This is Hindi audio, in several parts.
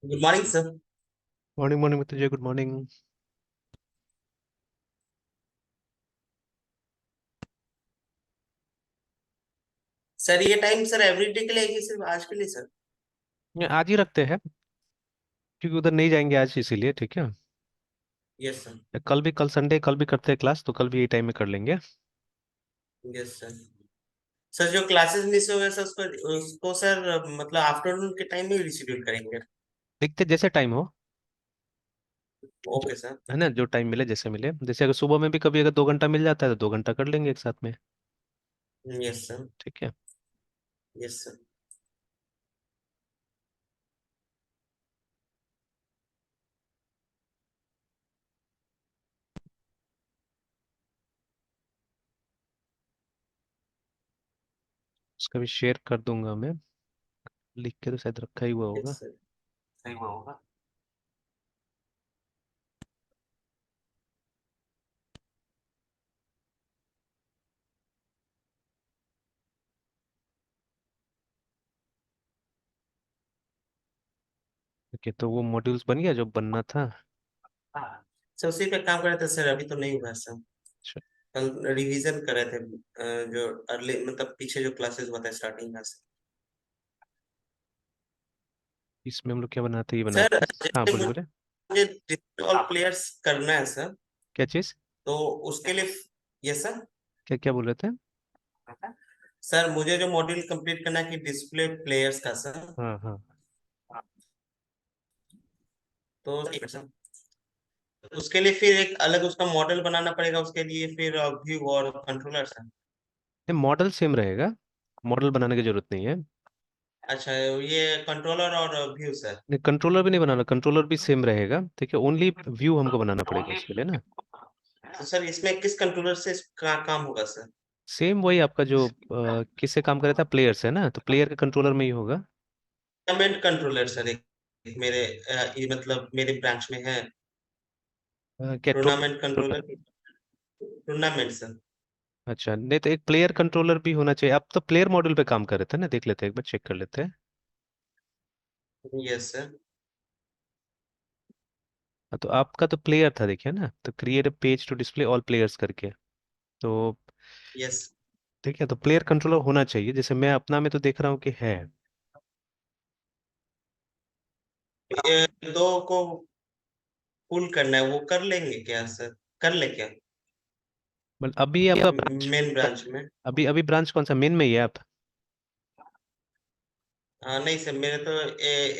Good morning sir. Morning morning मित्र जी, गुड मॉर्निंग। सर ये टाइम सर एवरीडे के लिए है कि सिर्फ आज के लिए सर? आज ही रखते हैं क्योंकि उधर नहीं जाएंगे आज, इसीलिए ठीक है। Yes sir. कल संडे, कल भी करते हैं क्लास, तो कल भी यही टाइम में कर लेंगे। Yes sir. सर जो क्लासेस मिस हो गए सर उसको उसको सर मतलब आफ्टरनून के टाइम में रिशेड्यूल करेंगे। देखते जैसे टाइम हो। जो ओके सर। है ना, जो टाइम मिले, जैसे मिले, जैसे अगर सुबह में भी कभी अगर 2 घंटा मिल जाता है तो 2 घंटा कर लेंगे एक साथ में। Yes sir. ठीक है। Yes sir. उसका भी शेयर कर दूंगा मैं। लिख के तो शायद रखा ही हुआ यस होगा। सर। सही हुआ होगा। ओके, तो वो मॉड्यूल्स बन गया जो बनना था। हाँ सर उसी पे काम कर रहे थे सर, अभी तो नहीं हुआ सर। अच्छा, कल रिवीजन कर रहे थे जो अर्ली मतलब पीछे जो क्लासेस हुआ था स्टार्टिंग में सर। इसमें हम लोग क्या बनाते हैं, ये सर बनाते हैं। हाँ, जैसे बोले मुझे बोले। डिजिटल प्लेयर्स करना है सर, क्या चीज़? तो उसके लिए यस सर। क्या क्या बोल रहे थे? सर मुझे जो मॉड्यूल कंप्लीट करना है कि डिस्प्ले प्लेयर्स का सर, हाँ हाँ। तो सर उसके लिए फिर एक अलग उसका मॉडल बनाना पड़ेगा, उसके लिए फिर व्यू और कंट्रोलर सर। मॉडल सेम रहेगा, मॉडल बनाने की जरूरत नहीं है। अच्छा ये कंट्रोलर और व्यू सर। नहीं, कंट्रोलर भी नहीं बनाना, कंट्रोलर भी सेम रहेगा, ठीक है। ओनली व्यू हमको बनाना पड़ेगा उसके लिए ना। तो सर इसमें किस कंट्रोलर से इसका काम होगा सर? सेम वही आपका जो किससे काम कर रहा था, प्लेयर से ना, तो प्लेयर के कंट्रोलर में ही होगा। टूर्नामेंट कंट्रोलर सर, एक मेरे ये मतलब मेरे ब्रांच में है क्या टूर्नामेंट कंट्रोलर। Tournament sir. अच्छा, नहीं तो एक प्लेयर कंट्रोलर भी होना चाहिए। आप तो प्लेयर मॉड्यूल पे काम कर रहे थे ना, देख लेते हैं, एक बार चेक कर लेते हैं। Yes sir. हाँ, तो आपका तो प्लेयर था, देखिए ना, तो create a page to display all players करके। तो यस। ठीक है, तो प्लेयर कंट्रोलर होना चाहिए, जैसे मैं अपना में तो देख रहा हूँ कि है। ये दो को पुल करना है, वो कर लेंगे क्या सर? कर ले क्या मतलब अभी आपका ब्रांच, मेन ब्रांच में? अभी अभी ब्रांच कौन सा, मेन में ही है आप? हाँ नहीं सर, मेरे तो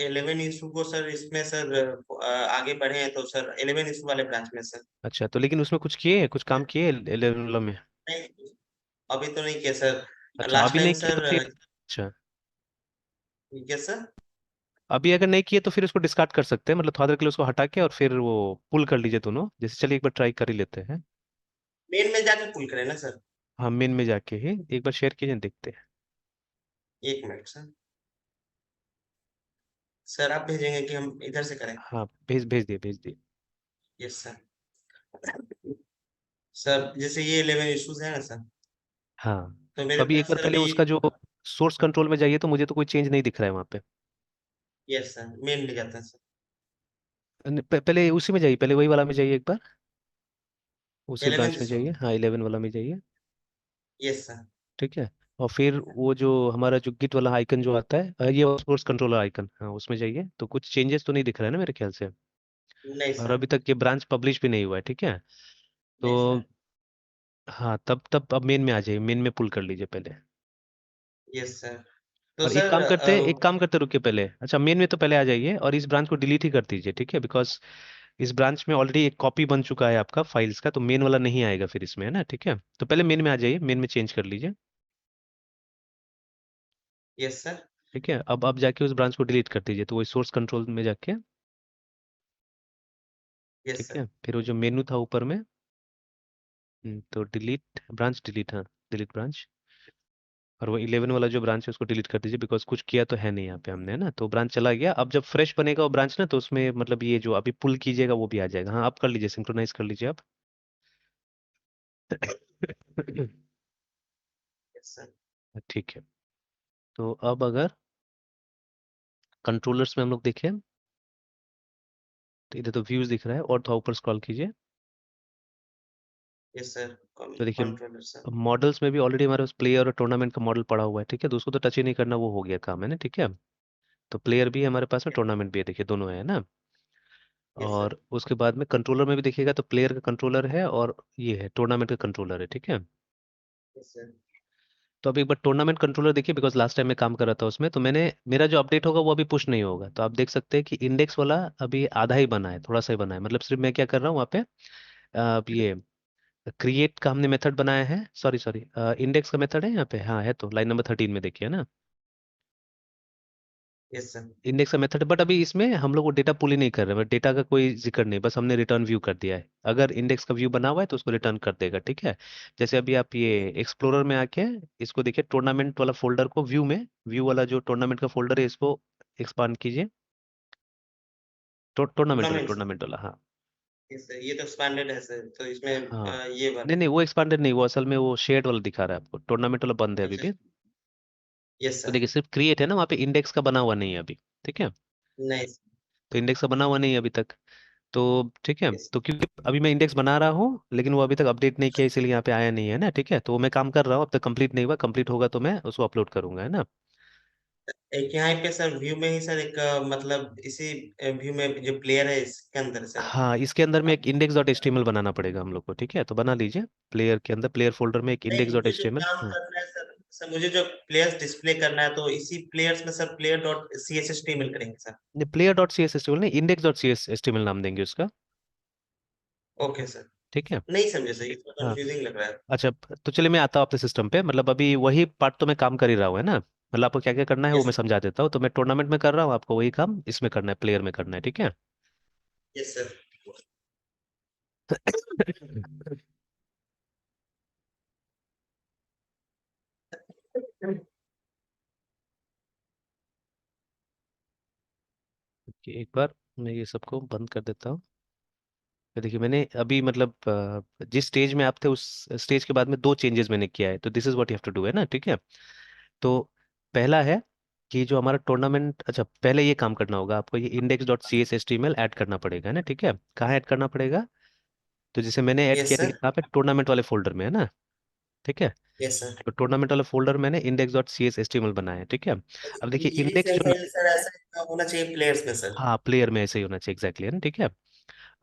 11 इशू को सर इसमें सर आगे बढ़े हैं तो सर 11 इशू वाले ब्रांच में सर। अच्छा, तो लेकिन उसमें कुछ किए, कुछ काम किए 11 में? नहीं अभी तो नहीं किया सर। अच्छा, लास्ट अभी टाइम नहीं किए सर तो फिर? अच्छा, यस सर। अभी अगर नहीं किए तो फिर उसको डिस्कार्ड कर सकते हैं, मतलब थोड़ा देर के लिए उसको हटा के और फिर वो पुल कर लीजिए दोनों, जैसे चलिए एक बार ट्राई कर ही लेते हैं। मेन में जाके पुल करें ना सर? हाँ, मेन में जाके ही एक बार शेयर कीजिए, देखते हैं। एक मिनट सर। सर आप भेजेंगे कि हम इधर से करें? हाँ, भेज भेज दिए, भेज दिए। Yes sir. सर जैसे ये 11 इश्यूज है ना सर, हाँ, तो तो मेरे अभी एक पास बार सर पहले अभी उसका जो सोर्स कंट्रोल में जाइए, तो मुझे तो कोई चेंज नहीं दिख रहा है वहाँ पे। यस सर मेन में जाता है सर। पहले उसी में जाइए, पहले वही वाला में जाइए एक बार। उसी 11 ब्रांच में इशू। जाइए, हाँ, 11 वाला में जाइए। Yes sir. ठीक है। और फिर वो जो हमारा जो गिट वाला आइकन जो आता है, ये सोर्स कंट्रोलर आइकन, हाँ, उसमें जाइए, तो कुछ चेंजेस तो नहीं दिख रहा है ना मेरे ख्याल से। नहीं और सर। अभी तक ये ब्रांच पब्लिश भी नहीं हुआ है, ठीक है। नहीं तो सर। हाँ, तब तब अब मेन में आ जाइए, मेन में पुल कर लीजिए पहले। Yes sir. तो और सर एक काम करते रुकिए पहले, अच्छा, मेन में तो पहले आ जाइए और इस ब्रांच को डिलीट ही कर दीजिए, ठीक है, बिकॉज इस ब्रांच में ऑलरेडी एक कॉपी बन चुका है आपका फाइल्स का, तो मेन वाला नहीं आएगा फिर इसमें, है ना, ठीक है। तो पहले मेन में आ जाइए, मेन में चेंज कर लीजिए। Yes sir. ठीक है, अब जाके उस ब्रांच को डिलीट कर दीजिए, तो वही सोर्स कंट्रोल में जाके। यस ठीक सर। है, फिर वो जो मेनू था ऊपर में, तो डिलीट ब्रांच, डिलीट, हाँ, डिलीट ब्रांच। और वो 11 वाला जो ब्रांच है उसको डिलीट कर दीजिए, बिकॉज कुछ किया तो है नहीं यहाँ पे हमने, है ना, तो ब्रांच चला गया। अब जब फ्रेश बनेगा वो ब्रांच ना, तो उसमें मतलब ये जो अभी पुल कीजिएगा वो भी आ जाएगा। हाँ, आप कर लीजिए, सिंक्रोनाइज कर लीजिए आप। Yes sir. ठीक है। तो अब अगर कंट्रोलर्स में हम लोग देखें, तो इधर तो व्यूज दिख रहा है, और थोड़ा ऊपर स्क्रॉल कीजिए। Yes sir. तो देखिए कंट्रोलर सर। मॉडल्स में भी ऑलरेडी हमारे पास प्लेयर और टूर्नामेंट का मॉडल पड़ा हुआ है, ठीक है, तो उसको तो टच ही नहीं करना, वो हो गया काम है ना, ठीक है। तो प्लेयर भी है हमारे पास में, टूर्नामेंट भी है, देखिए दोनों है ना। Yes sir. और उसके बाद में कंट्रोलर में भी देखिएगा तो प्लेयर का कंट्रोलर है और ये है टूर्नामेंट का कंट्रोलर है, ठीक है। Yes sir. तो अब एक बार टूर्नामेंट कंट्रोलर देखिए, बिकॉज लास्ट टाइम मैं काम कर रहा था उसमें, तो मैंने मेरा जो अपडेट होगा वो अभी पुश नहीं होगा, तो आप देख सकते हैं कि इंडेक्स वाला अभी आधा ही बना है, थोड़ा सा ही बना है, मतलब सिर्फ मैं क्या कर रहा हूँ वहाँ पे, अब ये क्रिएट का हमने मेथड बनाया है, सॉरी सॉरी, इंडेक्स का मेथड है यहाँ पे, हाँ है, तो लाइन नंबर 13 में देखिए ना, यस सर। इंडेक्स का मेथड, बट अभी इसमें हम लोग वो डेटा पुल ही नहीं कर रहे हैं, डेटा का कोई जिक्र नहीं, बस हमने रिटर्न व्यू कर दिया है, अगर इंडेक्स का व्यू बना हुआ है तो उसको रिटर्न कर देगा, ठीक है। जैसे अभी आप ये एक्सप्लोरर में आके इसको देखिए, टूर्नामेंट वाला फोल्डर को व्यू में, व्यू वाला जो टूर्नामेंट का फोल्डर है इसको एक्सपांड कीजिए, टूर्नामेंट। टूर्नामेंट वाला, हाँ। यस सर, ये तो एक्सपैंडेड है सर, तो इसमें हाँ ये नहीं वाला। नहीं, वो एक्सपांडेड नहीं, वो असल में वो शेड वाला दिखा रहा है आपको, टूर्नामेंट वाला बंद है अभी अच्छा। भी। यस तो सर। देखिए सिर्फ क्रिएट है ना, वहाँ पे इंडेक्स का बना हुआ नहीं है अभी, ठीक है। नाइस। तो इंडेक्स का बना हुआ नहीं है अभी तक, तो ठीक है, यस। तो क्योंकि अभी मैं इंडेक्स बना रहा हूँ लेकिन वो अभी तक अपडेट नहीं किया, इसीलिए यहाँ पे आया नहीं है ना, ठीक है, तो वो मैं काम कर रहा हूँ, अब तक कंप्लीट नहीं हुआ, कंप्लीट होगा तो मैं उसको अपलोड करूंगा, है ना। एक यहाँ पे सर व्यू में ही सर एक मतलब इसी व्यू में जो प्लेयर है इसके अंदर सर। हाँ इसके अंदर में एक इंडेक्स डॉट एचटीएमएल बनाना पड़ेगा हम लोग को, ठीक है, तो बना लीजिए, प्लेयर के अंदर प्लेयर फोल्डर में एक नहीं, इंडेक्स डॉट मुझे जो एचटीएमएल, काम हाँ। करना है सर, मुझे जो प्लेयर्स डिस्प्ले करना है तो इसी प्लेयर्स में sir player dot C S S T मिल करेंगे sir. Player dot C S S T L नहीं, index dot C S S T L नाम देंगे उसका, ओके सर। ठीक है। नहीं समझे सर, ये तो हाँ कंफ्यूजिंग लग रहा है। अच्छा, तो चलिए मैं आता हूँ अपने सिस्टम पे, मतलब अभी वही पार्ट तो मैं काम कर ही रहा हूँ, है ना, मतलब आपको क्या क्या करना है वो यस मैं सर। समझा देता हूँ, तो मैं टूर्नामेंट में कर रहा हूँ, आपको वही काम इसमें करना है, प्लेयर में करना है, ठीक है। Yes sir. कि एक बार मैं ये सबको बंद कर देता हूँ। तो देखिए मैंने अभी मतलब जिस स्टेज में आप थे उस स्टेज के बाद में दो चेंजेस मैंने किया है, तो this is what you have to do, है ना, ठीक है। तो पहला है कि जो हमारा टूर्नामेंट, अच्छा पहले ये काम करना होगा आपको, ये index dot C S S T M L add करना पड़ेगा, है ना, ठीक है, कहाँ ऐड करना पड़ेगा, तो जैसे मैंने ऐड यस किया सर। देखिए यहाँ पे टूर्नामेंट वाले फोल्डर में, है ना, ठीक है। Yes sir. तो टूर्नामेंट वाले फोल्डर मैंने index dot C S S T M L बनाया है, ठीक है। अब देखिए ये भी इंडेक्स सेम जो, फाइल सर ऐसा ही होना चाहिए प्लेयर्स में सर। हाँ प्लेयर में ऐसे ही होना चाहिए एग्जैक्टली, है ना, ठीक है।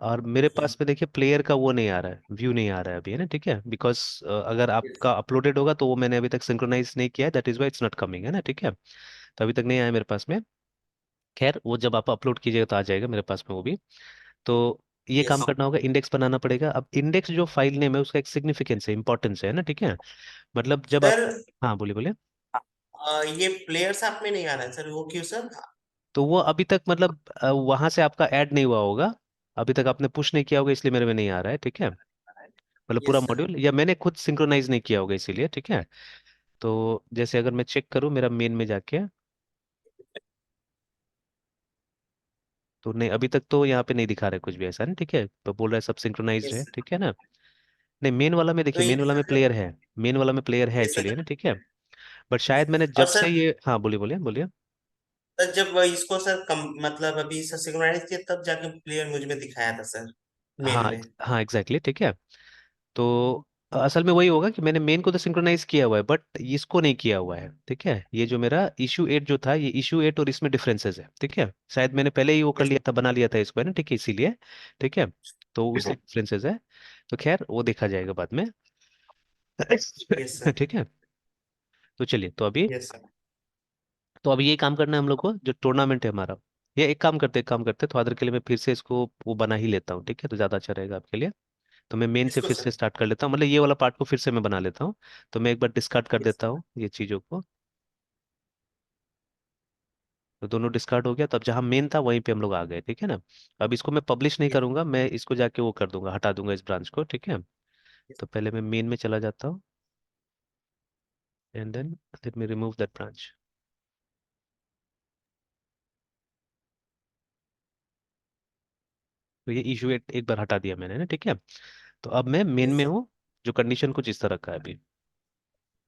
और मेरे हम्म। पास में देखिए प्लेयर का वो नहीं आ रहा है, व्यू नहीं आ रहा है अभी, है ना, ठीक है, बिकॉज अगर आपका अपलोडेड होगा तो वो मैंने अभी तक सिंक्रोनाइज नहीं किया है, that is why it's not coming, है ना, ठीक है। तो अभी तक नहीं आया मेरे पास में, खैर वो जब आप अपलोड कीजिएगा तो आ जाएगा मेरे पास में वो भी। तो ये यस काम करना होगा, इंडेक्स बनाना पड़ेगा, अब इंडेक्स जो फाइल नेम है उसका एक सिग्निफिकेंस है, इंपॉर्टेंस है ना, ठीक है, मतलब जब आप, सर। हाँ बोलिए बोलिए। ये प्लेयर्स आप में नहीं आ रहा है सर, वो क्यों सर? तो वो अभी तक मतलब वहां से आपका ऐड नहीं हुआ होगा, अभी तक आपने पुश नहीं किया होगा, इसलिए मेरे में नहीं आ रहा है, ठीक है, मतलब पूरा यस सर। मॉड्यूल, या मैंने खुद सिंक्रोनाइज नहीं किया होगा इसीलिए, ठीक है। तो जैसे अगर मैं चेक करूं मेरा मेन में जाके, तो नहीं अभी तक तो यहाँ पे नहीं दिखा रहा है कुछ भी ऐसा, ना, ठीक है, तो बोल रहा है सब सिंक्रोनाइज्ड यस है, सर। ठीक है ना। नहीं मेन वाला में तो देखिए, ये मेन वाला में सर प्लेयर है, मेन वाला में प्लेयर है यस एक्चुअली, है सर। ना, ठीक है। बट शायद मैंने और जब से सर, ये, हाँ बोलिए बोलिए बोलिए। जब इसको सर कम मतलब अभी सर सिंक्रोनाइज किया तब जाके प्लेयर मुझ में दिखाया था सर, मेन हाँ में। हाँ एग्जैक्टली, ठीक है। तो असल में वही होगा कि मैंने मेन को तो सिंक्रोनाइज किया हुआ है बट इसको नहीं किया हुआ है, ठीक है, ये जो मेरा इशू 8 जो था, ये इशू 8 और इसमें डिफरेंसेस है, ठीक है, शायद मैंने पहले ही वो कर यस। लिया था, बना लिया था इसको, है ना, ठीक है, इसीलिए, ठीक है, तो उससे डिफरेंसेस है, तो खैर वो देखा जाएगा बाद में। Yes sir. ठीक है, तो चलिए, यस सर। तो अभी ये काम करना है हम लोग को, जो टूर्नामेंट है हमारा, ये एक काम करते थोड़ा देर के लिए मैं फिर से इसको वो बना ही लेता हूँ, ठीक है, तो ज़्यादा अच्छा रहेगा आपके लिए। तो मैं मेन से इसको फिर सर। से स्टार्ट कर लेता हूँ, मतलब ये वाला पार्ट को फिर से मैं बना लेता हूँ, तो मैं एक बार डिस्कार्ड कर यस। देता हूँ ये चीज़ों को, तो दोनों डिस्कार्ड हो गया, तो अब जहाँ मेन था वहीं पे हम लोग आ गए, ठीक है ना। अब इसको मैं पब्लिश नहीं यस। करूंगा, मैं इसको जाके वो कर दूंगा, हटा दूंगा इस ब्रांच को, ठीक है। यस। तो पहले मैं मेन में चला जाता हूँ, and then let me remove that branch. तो ये इशू एक बार हटा दिया मैंने ना, ठीक है। तो अब मैं मेन यस में सर। हूँ, जो कंडीशन कुछ इस तरह का है अभी,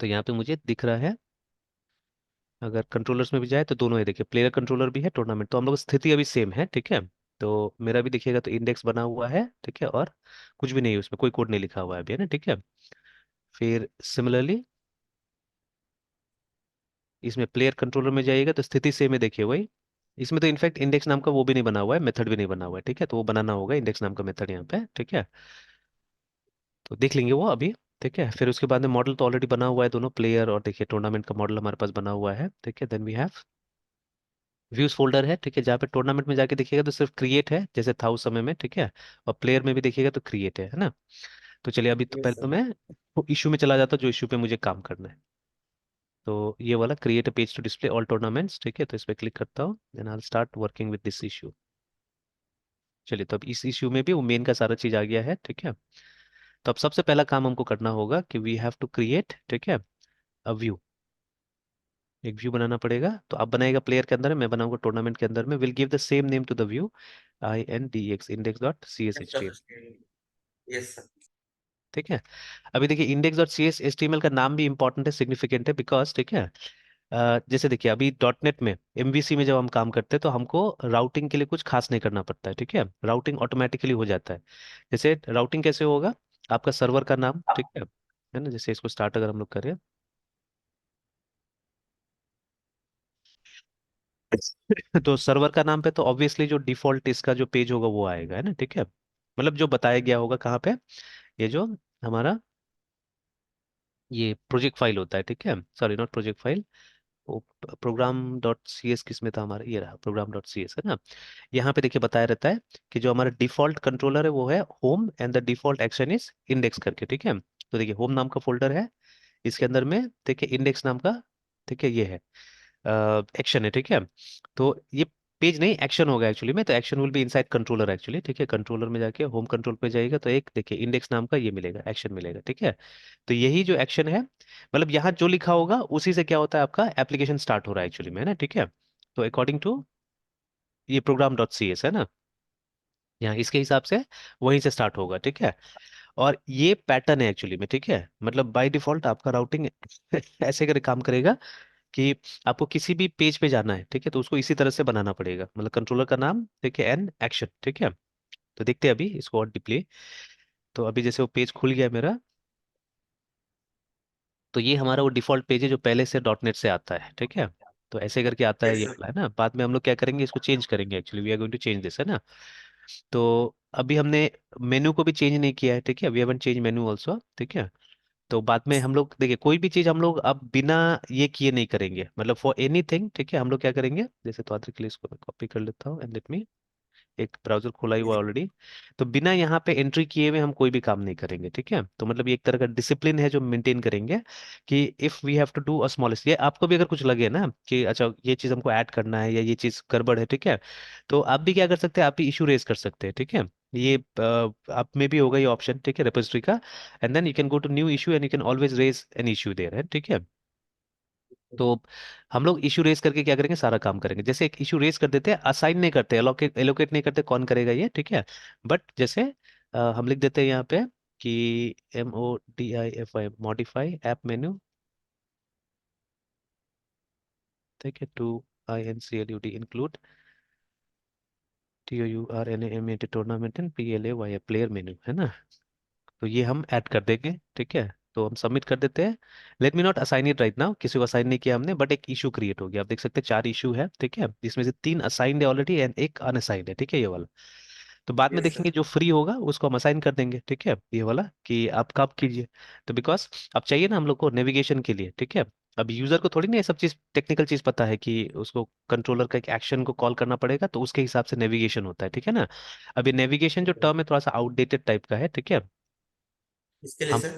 तो यहाँ पे मुझे दिख रहा है, अगर कंट्रोलर्स में भी जाए तो दोनों है, देखिए प्लेयर कंट्रोलर भी है, टूर्नामेंट, तो हम लोग स्थिति अभी सेम है, ठीक है। तो मेरा भी देखिएगा तो इंडेक्स बना हुआ है, ठीक है, और कुछ भी नहीं है उसमें, कोई कोड नहीं लिखा हुआ है अभी, है ना, ठीक है। फिर सिमिलरली इसमें प्लेयर कंट्रोलर में जाइएगा तो स्थिति सेम है, देखिए वही। इसमें तो इनफैक्ट इंडेक्स नाम का वो भी नहीं बना हुआ है, मेथड भी नहीं बना हुआ है, ठीक है, तो वो बनाना होगा इंडेक्स नाम का मेथड यहाँ पे, ठीक है। तो देख लेंगे वो अभी, ठीक है। फिर उसके बाद में मॉडल तो ऑलरेडी बना हुआ है, दोनों प्लेयर और देखिए टूर्नामेंट का मॉडल हमारे पास बना हुआ है, ठीक है। Then we have views folder है, ठीक है, जहाँ पे टूर्नामेंट में जाके देखिएगा तो सिर्फ क्रिएट है जैसे था उस समय में, ठीक है। और प्लेयर में भी देखिएगा तो क्रिएट है ना। तो चलिए अभी तो यस पहले तो सर। मैं इशू में चला जाता हूँ, जो इशू पे मुझे काम करना है। तो ये वाला create a page to display all tournaments, ठीक है, तो इस पर क्लिक करता हूँ, then I will start working with this issue. चलिए तो अब इस इशू में भी वो मेन का सारा चीज आ गया है, ठीक है। तो अब सबसे पहला काम हमको करना होगा कि वी हैव टू क्रिएट, ठीक है, अ व्यू। एक व्यू बनाना पड़ेगा, तो आप बनाएगा प्लेयर के अंदर में, मैं बनाऊंगा टूर्नामेंट के अंदर में। Will give the same name to the view, INDEX, index dot C S H T M, yes sir. ठीक है। अभी देखिए index dot C S H T M L का नाम भी इंपॉर्टेंट है, सिग्निफिकेंट है, बिकॉज ठीक है, जैसे देखिए अभी डॉट नेट में MVC में जब हम काम करते हैं तो हमको राउटिंग के लिए कुछ खास नहीं करना पड़ता है, ठीक है, राउटिंग ऑटोमेटिकली हो जाता है। जैसे राउटिंग कैसे होगा, आपका सर्वर का नाम, ठीक है ना, जैसे इसको स्टार्ट अगर हम लोग करें तो सर्वर का नाम पे तो ऑब्वियसली जो डिफॉल्ट इसका जो पेज होगा वो आएगा, है ना, ठीक है, मतलब जो बताया गया होगा कहाँ पे, ये जो हमारा ये प्रोजेक्ट फाइल होता है, ठीक है, सॉरी नॉट प्रोजेक्ट फाइल, वो program.cs किस में था हमारा, ये रहा program.cs, है ना। यहाँ पे देखिए बताया रहता है कि जो हमारा डिफॉल्ट कंट्रोलर है वो है home and the default action is index करके, ठीक है। तो देखिए होम नाम का फोल्डर है, इसके अंदर में देखिए इंडेक्स नाम का, ठीक है, ये है एक्शन है, ठीक है। तो ये पेज नहीं एक्शन होगा एक्चुअली में, तो action will be inside controller actually, ठीक है। कंट्रोलर में जाके होम कंट्रोल पे जाएगा तो एक देखिए इंडेक्स नाम का ये मिलेगा, एक्शन मिलेगा, ठीक है। तो यही जो एक्शन है, मतलब यहाँ जो लिखा होगा उसी से क्या होता है, आपका एप्लीकेशन स्टार्ट हो रहा है एक्चुअली में, है ना, ठीक है। तो अकॉर्डिंग टू ये program.cs है ना, यहाँ इसके हिसाब से वहीं से स्टार्ट होगा, ठीक है। और ये पैटर्न है एक्चुअली में, ठीक है, मतलब बाय डिफॉल्ट आपका राउटिंग ऐसे करे काम करेगा कि आपको किसी भी पेज पे जाना है, ठीक है, तो उसको इसी तरह से बनाना पड़ेगा, मतलब कंट्रोलर का नाम, ठीक है, एंड एक्शन, ठीक है। तो देखते हैं अभी इसको और डीपली। तो अभी जैसे वो पेज खुल गया मेरा, तो ये हमारा वो डिफॉल्ट पेज है जो पहले से डॉट नेट से आता है, ठीक है। तो ऐसे करके आता है यस ये सर। वाला, है ना। बाद में हम लोग क्या करेंगे, इसको चेंज करेंगे, actually we are going to change this, है ना। तो अभी हमने मेनू को भी चेंज नहीं किया है, ठीक है, we haven't change menu also, ठीक है। तो बाद में हम लोग देखिए कोई भी चीज हम लोग अब बिना ये किए नहीं करेंगे, मतलब फॉर एनीथिंग, ठीक है, हम लोग क्या करेंगे, जैसे तो के लिए इसको मैं कॉपी कर लेता हूँ एंड लेट मी, एक ब्राउजर खोला ही हुआ ऑलरेडी। तो बिना यहाँ पे एंट्री किए हुए हम कोई भी काम नहीं करेंगे, ठीक है। तो मतलब ये एक तरह का डिसिप्लिन है जो मेंटेन करेंगे कि if we have to do a smallest, ये आपको भी अगर कुछ लगे ना कि अच्छा ये चीज हमको ऐड करना है या ये चीज गड़बड़ है, ठीक है, तो आप भी क्या कर सकते हैं, आप भी इशू रेज कर सकते हैं, ठीक है। ये आप में भी होगा ये ऑप्शन, ठीक है, रेपोजिटरी का। And then you can go to new issue and you can always raise an issue there, है, ठीक है। तो हम लोग इशू रेस करके क्या करेंगे, सारा काम करेंगे। जैसे एक इशू रेस कर देते हैं, असाइन नहीं करते, एलोकेट एलोकेट नहीं करते, कौन करेगा ये, ठीक है। बट जैसे हम लिख देते हैं यहाँ पे कि MODIFI, मॉडिफाई ऐप मेन्यू, ठीक है, to INCLUD include TOURNAMET tournament and PLAY player menu, है ना। तो ये हम ऐड कर देंगे, ठीक है। तो हम सबमिट कर देते हैं। Let me not assign it right now, किसी को असाइन नहीं किया हमने, बट एक इशू क्रिएट हो गया, आप देख सकते हैं 4 इशू है, ठीक है, जिसमें से 3 असाइंड है ऑलरेडी एंड एक अनअसाइंड है, ठीक है, ये वाला। तो बाद में यस देखेंगे सर। जो फ्री होगा उसको हम असाइन कर देंगे, ठीक है, ये वाला कि आप कब कीजिए। तो बिकॉज अब चाहिए ना हम लोग को नेविगेशन के लिए, ठीक है। अब यूजर को थोड़ी ना ये सब चीज टेक्निकल चीज पता है कि उसको कंट्रोलर का एक एक्शन को कॉल करना पड़ेगा, तो उसके हिसाब से नेविगेशन होता है, ठीक है ना। अभी नेविगेशन जो टर्म है थोड़ा सा आउटडेटेड टाइप का है, ठीक है। इसके लिए हम सर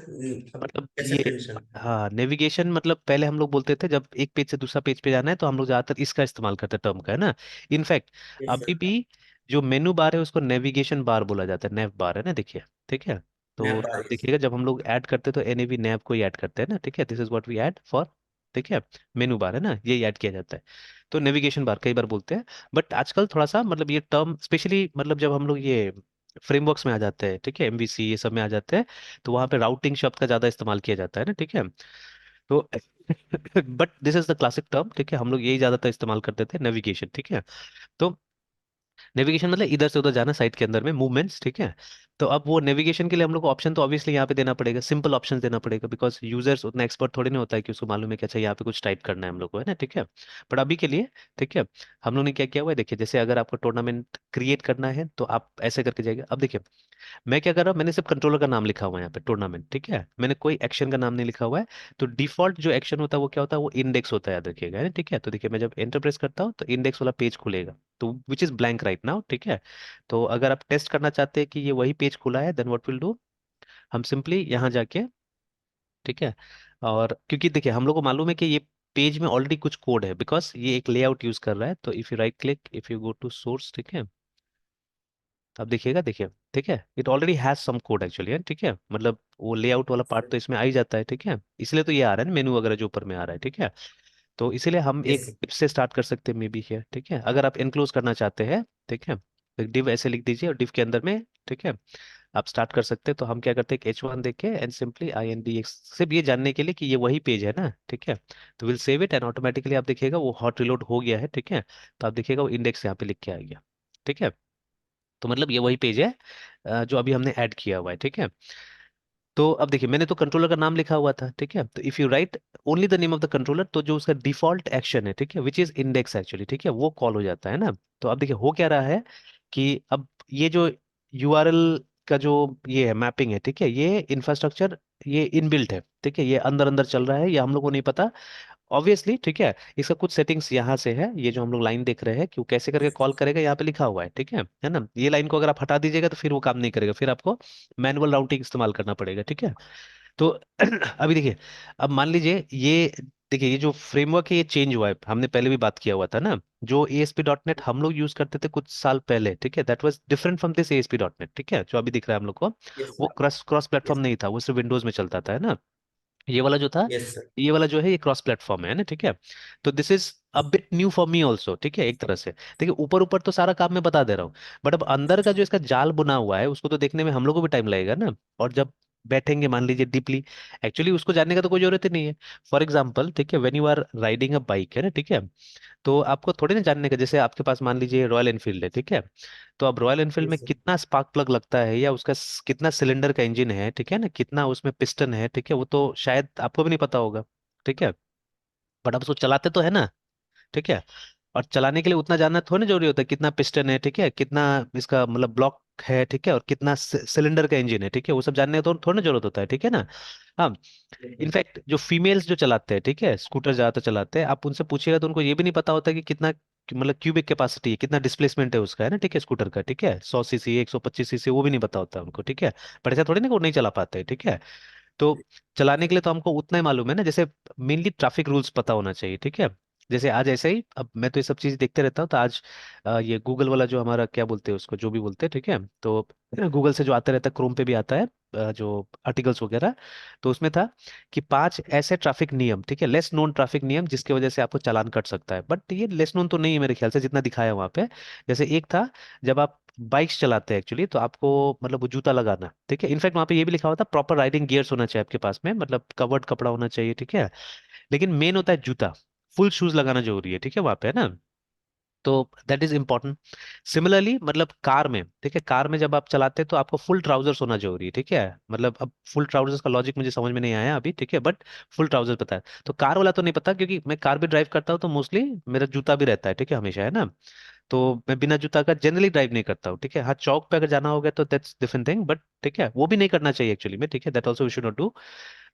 अब मतलब कैसे ये, कंडीशन। हाँ, नेविगेशन मतलब पहले हम लोग बोलते थे जब एक पेज से दूसरा पेज पे जाना है तो हम लोग ज्यादातर इसका इस्तेमाल करते हैं टर्म का, है ना। इनफैक्ट यस अभी सर। भी जो मेनू बार है उसको नेविगेशन बार बोला जाता है, नेव बार, है ना, देखिए, ठीक है। तो मैं आप बारिश। देखिएगा जब हम लोग ऐड करते हैं तो NAV नेव को ही ऐड करते हैं ना, ठीक है, this is what we add for, ठीक है। मेनू बार है ना, ये ऐड किया जाता है। तो नेविगेशन बार कई बार बोलते हैं, बट आजकल थोड़ा सा मतलब ये टर्म स्पेशली मतलब जब हम लोग ये फ्रेमवर्क्स में आ जाते हैं, ठीक है, MVC ये सब में आ जाते हैं, तो वहाँ पे राउटिंग शब्द का ज्यादा इस्तेमाल किया जाता है ना, ठीक है। तो but this is the classic term, ठीक है, हम लोग यही ज्यादातर इस्तेमाल करते थे नेविगेशन, ठीक है। तो नेविगेशन मतलब इधर से उधर जाना साइट के अंदर में, मूवमेंट्स, ठीक है। तो अब वो नेविगेशन के लिए हम लोग को ऑप्शन तो ऑब्वियसली यहाँ पे देना पड़ेगा, सिंपल ऑप्शन देना पड़ेगा, बिकॉज यूजर्स उतना एक्सपर्ट थोड़ी ना होता है कि उसको मालूम है कि अच्छा यहाँ पे कुछ टाइप करना है हम लोग को, है ना, ठीक है। बट अभी के लिए, ठीक है, हम लोग ने क्या किया हुआ है, देखिए जैसे अगर आपको टूर्नामेंट क्रिएट करना है तो आप ऐसे करके जाइए। अब देखिए मैं क्या कर रहा हूँ, मैंने सिर्फ कंट्रोलर का नाम लिखा हुआ है यहाँ पे टूर्नामेंट, ठीक है, मैंने कोई एक्शन का नाम नहीं लिखा हुआ है। तो डिफॉल्ट जो एक्शन होता है वो क्या होता है, वो इंडेक्स होता है, याद रखिएगा, है ना, ठीक है। तो देखिए मैं जब एंटर प्रेस करता हूँ तो इंडेक्स वाला पेज खुलेगा, तो which is blank right now, ठीक है। तो अगर आप टेस्ट करना चाहते हैं कि ये वही पेज खुला है, देन व्हाट विल डू, हम सिंपली यहाँ जाके, ठीक है, और क्योंकि देखिए हम लोग को मालूम है कि ये पेज में ऑलरेडी कुछ कोड है, बिकॉज ये एक लेआउट यूज कर रहा है। तो if you right click, if you go to source, ठीक है, अब देखिएगा, देखिए, ठीक है, it already has some code actually, है, ठीक है, मतलब वो लेआउट वाला पार्ट तो इसमें आ ही जाता है, ठीक है, इसलिए तो ये आ रहा है ना मेनू वगैरह जो ऊपर में आ रहा है, ठीक है। तो इसीलिए हम एक यस डिव से स्टार्ट कर सकते हैं मे बी है, ठीक है, अगर आप इनक्लोज करना चाहते हैं, ठीक है, तो डिव ऐसे लिख दीजिए और डिव के अंदर में, ठीक है, आप स्टार्ट कर सकते हैं। तो हम क्या करते हैं, H1 देख के एंड सिंपली INDX, सिर्फ ये जानने के लिए कि ये वही पेज है ना, ठीक है। तो will save it and automatically आप देखिएगा वो हॉट रिलोड हो गया है, ठीक है। तो आप देखिएगा वो इंडेक्स यहाँ पे लिख के आ गया, ठीक है। तो मतलब ये वही पेज है जो अभी हमने ऐड किया हुआ है, ठीक है। तो अब देखिए मैंने तो कंट्रोलर का नाम लिखा हुआ था, ठीक है, तो if you right only the name of the controller, तो जो उसका डिफॉल्ट एक्शन है, ठीक है, विच इज इंडेक्स एक्चुअली, ठीक है, वो कॉल हो जाता है ना। तो अब देखिए हो क्या रहा है कि अब ये जो URL का जो ये है मैपिंग है, ठीक है, ये इंफ्रास्ट्रक्चर ये इनबिल्ट है, ठीक है, ये अंदर अंदर चल रहा है, ये हम लोग को नहीं पता ऑब्वियसली, ठीक है। इसका कुछ सेटिंग्स यहाँ से है, ये जो हम लोग लाइन देख रहे हैं कि वो कैसे करके कॉल करेगा, यहाँ पे लिखा हुआ है ना, ये लाइन को अगर आप हटा दीजिएगा तो फिर वो काम नहीं करेगा, फिर आपको मैनुअल राउटिंग इस्तेमाल करना पड़ेगा, ठीक है। तो अभी देखिए, अब मान लीजिए ये, देखिए ये जो फ्रेमवर्क है ये चेंज हुआ है, हमने पहले भी बात किया हुआ था ना, जो ASP.NET हम लोग यूज करते थे कुछ साल पहले, ठीक है, that was different from this ASP.NET, ठीक है, जो अभी दिख रहा है हम लोग को, यस वो क्रॉस क्रॉस प्लेटफॉर्म यस नहीं था, वो सिर्फ विंडोज में चलता था, है ना। ये वाला जो था, यस सर ये वाला जो है ये क्रॉस प्लेटफॉर्म है ना, ठीक है। तो this is a bit new for me also, ठीक है, एक तरह से देखिए ऊपर ऊपर तो सारा काम मैं बता दे रहा हूँ, बट अब अंदर का जो इसका जाल बुना हुआ है उसको तो देखने में हम लोग को भी टाइम लगेगा ना। और जब बैठेंगे मान लीजिए डीपली, एक्चुअली उसको जानने का तो कोई जरूरत ही नहीं है। फॉर एग्जाम्पल, ठीक है, when you are riding a bike, है ना, ठीक है, तो आपको थोड़ी ना जानने का, जैसे आपके पास मान लीजिए रॉयल एनफील्ड है, ठीक है, तो अब रॉयल एनफील्ड में यस कितना स्पार्क प्लग लगता है, या उसका कितना सिलेंडर का इंजन है, ठीक है ना, कितना उसमें पिस्टन है, ठीक है, वो तो शायद आपको भी नहीं पता होगा, ठीक है। बट आप उसको चलाते तो है ना, ठीक है। और चलाने के लिए उतना जानना थोड़ा ना जरूरी होता है, कितना पिस्टन है, ठीक है, कितना इसका मतलब ब्लॉक है, ठीक है, और कितना सिलेंडर का इंजन है, ठीक है, वो सब जानने का तो थोड़ा ना जरूरत होता है, ठीक है ना। हाँ, इनफैक्ट जो फीमेल्स जो चलाते हैं, ठीक है, स्कूटर ज्यादातर चलाते हैं, आप उनसे पूछिएगा तो उनको ये भी नहीं पता होता कि कितना मतलब क्यूबिक कैपेसिटी है, कितना डिस्प्लेसमेंट है उसका, है ना, ठीक है, स्कूटर का, ठीक है, 100 सीसी 125 सीसी वो भी नहीं पता होता उनको, ठीक है। पर ऐसा थोड़ी ना कि वो नहीं चला पाते, ठीक है। तो चलाने के लिए तो हमको उतना ही मालूम है ना, जैसे मेनली ट्रैफिक रूल्स पता होना चाहिए, ठीक है। जैसे आज ऐसे ही, अब मैं तो ये सब चीज देखते रहता हूँ, तो आज ये गूगल वाला जो हमारा क्या बोलते हैं उसको, जो भी बोलते हैं, ठीक है, तो गूगल से जो आता रहता है, क्रोम पे भी आता है जो आर्टिकल्स वगैरह, तो उसमें था कि 5 ऐसे ट्रैफिक नियम, ठीक है, लेस नोन ट्रैफिक नियम जिसकी वजह से आपको चालान कट सकता है, बट ये लेस नोन तो नहीं है मेरे ख्याल से, जितना दिखाया वहां पे। जैसे एक था, जब आप बाइक्स चलाते हैं एक्चुअली तो आपको मतलब वो जूता लगाना, ठीक है, इनफैक्ट वहां पे ये भी लिखा हुआ था प्रॉपर राइडिंग गियर्स होना चाहिए आपके पास में, मतलब कवर्ड कपड़ा होना चाहिए, ठीक है। लेकिन मेन होता है जूता, फुल शूज लगाना जरूरी है, ठीक है, वहां पे, है ना। तो दैट इज इंपॉर्टेंट। सिमिलरली मतलब कार में, ठीक है, कार में जब आप चलाते हैं तो आपको फुल ट्राउजर्स होना जरूरी है, ठीक है, मतलब अब फुल ट्राउजर्स का लॉजिक मुझे समझ में नहीं आया अभी, ठीक है, बट फुल ट्राउजर्स पता है। तो कार वाला तो नहीं पता, क्योंकि मैं कार भी ड्राइव करता हूँ तो मोस्टली मेरा जूता भी रहता है, ठीक है, हमेशा, है ना। तो मैं बिना जूता का जनरली ड्राइव नहीं करता हूँ, ठीक है, हाँ चौक पे अगर जाना होगा तो दैट्स डिफरेंट थिंग, बट ठीक है वो भी नहीं करना चाहिए एक्चुअली में, ठीक है, that also we should not do.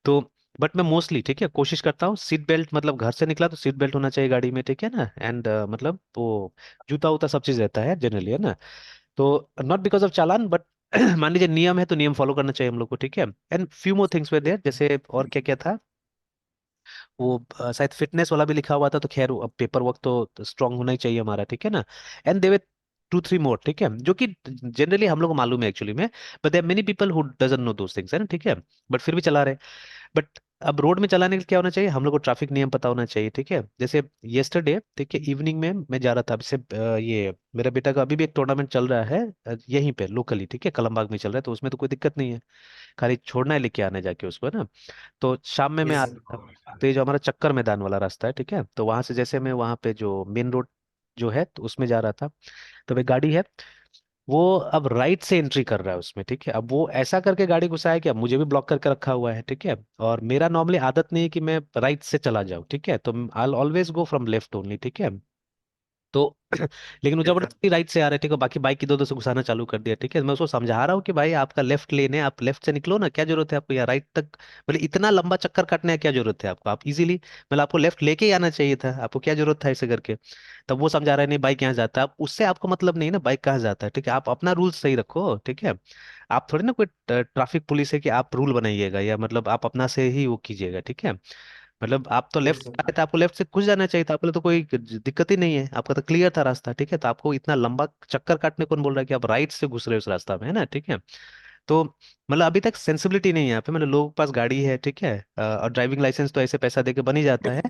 तो बट मैं मोस्टली, ठीक है, कोशिश करता हूँ सीट बेल्ट, मतलब घर से निकला तो सीट बेल्ट होना चाहिए गाड़ी में, ठीक है ना, एंड मतलब वो जूता उता सब चीज रहता है जनरली, है ना। तो not because of challan, but मान लीजिए नियम है तो नियम फॉलो करना चाहिए हम लोग को, ठीक है। And few more things way there, जैसे और क्या क्या था, वो शायद फिटनेस वाला भी लिखा हुआ था, तो खैर अब पेपर वर्क तो स्ट्रांग होना ही चाहिए हमारा, ठीक है ना। एंड देवे 2 3 मोर, ठीक है, जो कि जनरली हम लोग को मालूम है एक्चुअली में, but there many people who doesn't know those things, है ना, ठीक है, बट फिर भी चला रहे। बट अब रोड में चलाने के लिए क्या होना चाहिए, हम लोग को ट्रैफिक नियम पता होना चाहिए, ठीक है। जैसे येस्टरडे, ठीक है, इवनिंग में मैं जा रहा था, अब से ये मेरा बेटा का अभी भी एक टूर्नामेंट चल रहा है यहीं पे लोकली, ठीक है, कलमबाग में चल रहा है, तो उसमें तो कोई दिक्कत नहीं है, खाली छोड़ना है लेके आने जाके उसको, है ना। तो शाम में मैं यस आ सर रहा था, तो ये जो हमारा चक्कर मैदान वाला रास्ता है, ठीक है, तो वहां से जैसे मैं वहां पे जो मेन रोड जो है तो उसमें जा रहा था। तो एक गाड़ी है, वो अब राइट से एंट्री कर रहा है उसमें, ठीक है। अब वो ऐसा करके गाड़ी घुसाया कि अब मुझे भी ब्लॉक करके रखा हुआ है, ठीक है। और मेरा नॉर्मली आदत नहीं है कि मैं राइट से चला जाऊं, ठीक है, तो I always go from left only, ठीक है। तो लेकिन वो यस सर। जबरदस्ती राइट से आ रहे, ठीक है, बाकी बाइक इधर उधर से घुसाना चालू कर दिया, ठीक है। मैं उसको समझा रहा हूँ कि भाई आपका लेफ्ट लेन है, आप लेफ्ट से निकलो ना, क्या जरूरत है आपको यहाँ राइट तक, मतलब इतना लंबा चक्कर काटने का क्या जरूरत है आपको, आप इजीली, मतलब आपको लेफ्ट लेके ही आना चाहिए था, आपको क्या जरूरत था ऐसे करके। तब वो समझा रहा है नहीं बाइक यहाँ जाता है, अब उससे आपको मतलब नहीं ना बाइक कहाँ जाता है, ठीक है, आप अपना रूल सही रखो, ठीक है। आप थोड़ी ना कोई ट्रैफिक पुलिस है कि आप रूल बनाइएगा, या मतलब आप अपना से ही वो कीजिएगा, ठीक है। मतलब आप तो यस लेफ्ट सर। आए थे, आपको लेफ्ट से घुस जाना चाहिए था, आपके लिए तो कोई दिक्कत ही नहीं है, आपका तो क्लियर था रास्ता, ठीक है। तो आपको इतना लंबा चक्कर काटने कौन बोल रहा है कि आप राइट से घुस रहे हो उस रास्ता में, है ना, ठीक है। तो मतलब अभी तक सेंसिबिलिटी नहीं है यहाँ पे, मतलब लोगों के पास गाड़ी है, ठीक है, और ड्राइविंग लाइसेंस तो ऐसे पैसा दे के बन ही जाता है,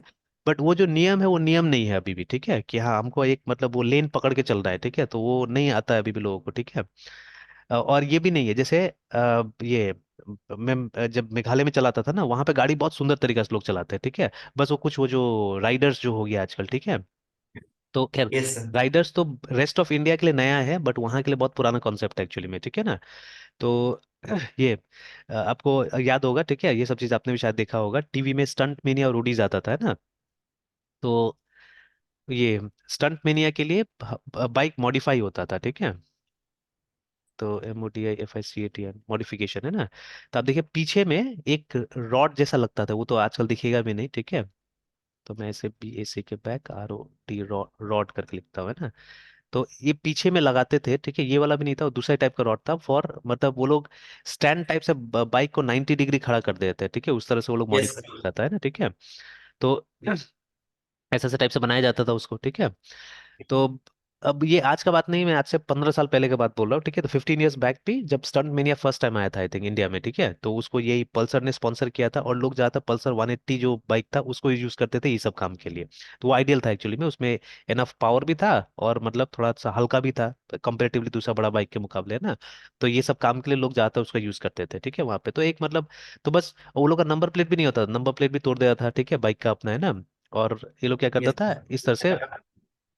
बट वो जो नियम है वो नियम नहीं है अभी भी, ठीक है, कि हाँ हमको एक मतलब वो लेन पकड़ के चल रहा है, ठीक है, तो वो नहीं आता है अभी भी लोगों को, ठीक है। और ये भी नहीं है जैसे ये मैं जब मेघालय में चलाता था ना, वहां पे गाड़ी बहुत सुंदर तरीके से लोग चलाते हैं, ठीक है। बस वो कुछ वो जो राइडर्स जो हो गया आजकल, ठीक है, तो खैर यस सर। राइडर्स तो रेस्ट ऑफ इंडिया के लिए नया है, बट वहाँ के लिए बहुत पुराना कॉन्सेप्ट है एक्चुअली में, ठीक है ना। तो ये आपको याद होगा, ठीक है, ये सब चीज आपने भी शायद देखा होगा टीवी में, स्टंट मेनिया और रूडीज आता था, है ना। तो ये स्टंट मेनिया के लिए बाइक मॉडिफाई होता था, ठीक है। तो MODIFICATN मॉडिफिकेशन है ना। तो आप देखिए पीछे में एक रॉड जैसा लगता था, वो तो आजकल दिखेगा भी नहीं, ठीक है। तो मैं ऐसे BAC के बैक ROD रॉड करके लिखता हूँ, है ना। तो ये पीछे में लगाते थे, ठीक है, ये वाला भी नहीं था, वो दूसरे टाइप का रॉड था फॉर, मतलब वो लोग स्टैंड टाइप से बाइक को 90 डिग्री खड़ा कर देते हैं, ठीक है, उस तरह से वो लोग यस मॉडिफाई सर। करता है ना, ठीक है। तो ऐसा ऐसा टाइप से बनाया जाता था उसको, ठीक है। तो अब ये आज का बात नहीं, मैं आज से 15 साल पहले की बात बोल रहा हूँ, ठीक है। तो 15 ईयर्स बैक भी जब स्टंट मेनिया फर्स्ट टाइम आया था आई थिंक इंडिया में, ठीक है, तो उसको यही पल्सर ने स्पॉन्सर किया था, और लोग ज्यादातर पल्सर 180 जो बाइक था उसको यूज करते थे ये सब काम के लिए। तो वो आइडियल था एक्चुअली में, उसमें एनफ पावर भी था, और मतलब थोड़ा सा हल्का भी था कंपेरेटिवली दूसरा बड़ा बाइक के मुकाबले, है ना। तो ये सब काम के लिए लोग ज्यादातर उसका यूज करते थे, ठीक है, वहां पे तो एक मतलब, तो बस वो लोग का नंबर प्लेट भी नहीं होता, नंबर प्लेट भी तोड़ देता था, ठीक है, बाइक का अपना, है ना। और ये लोग क्या करता यस था सर। इस तरह से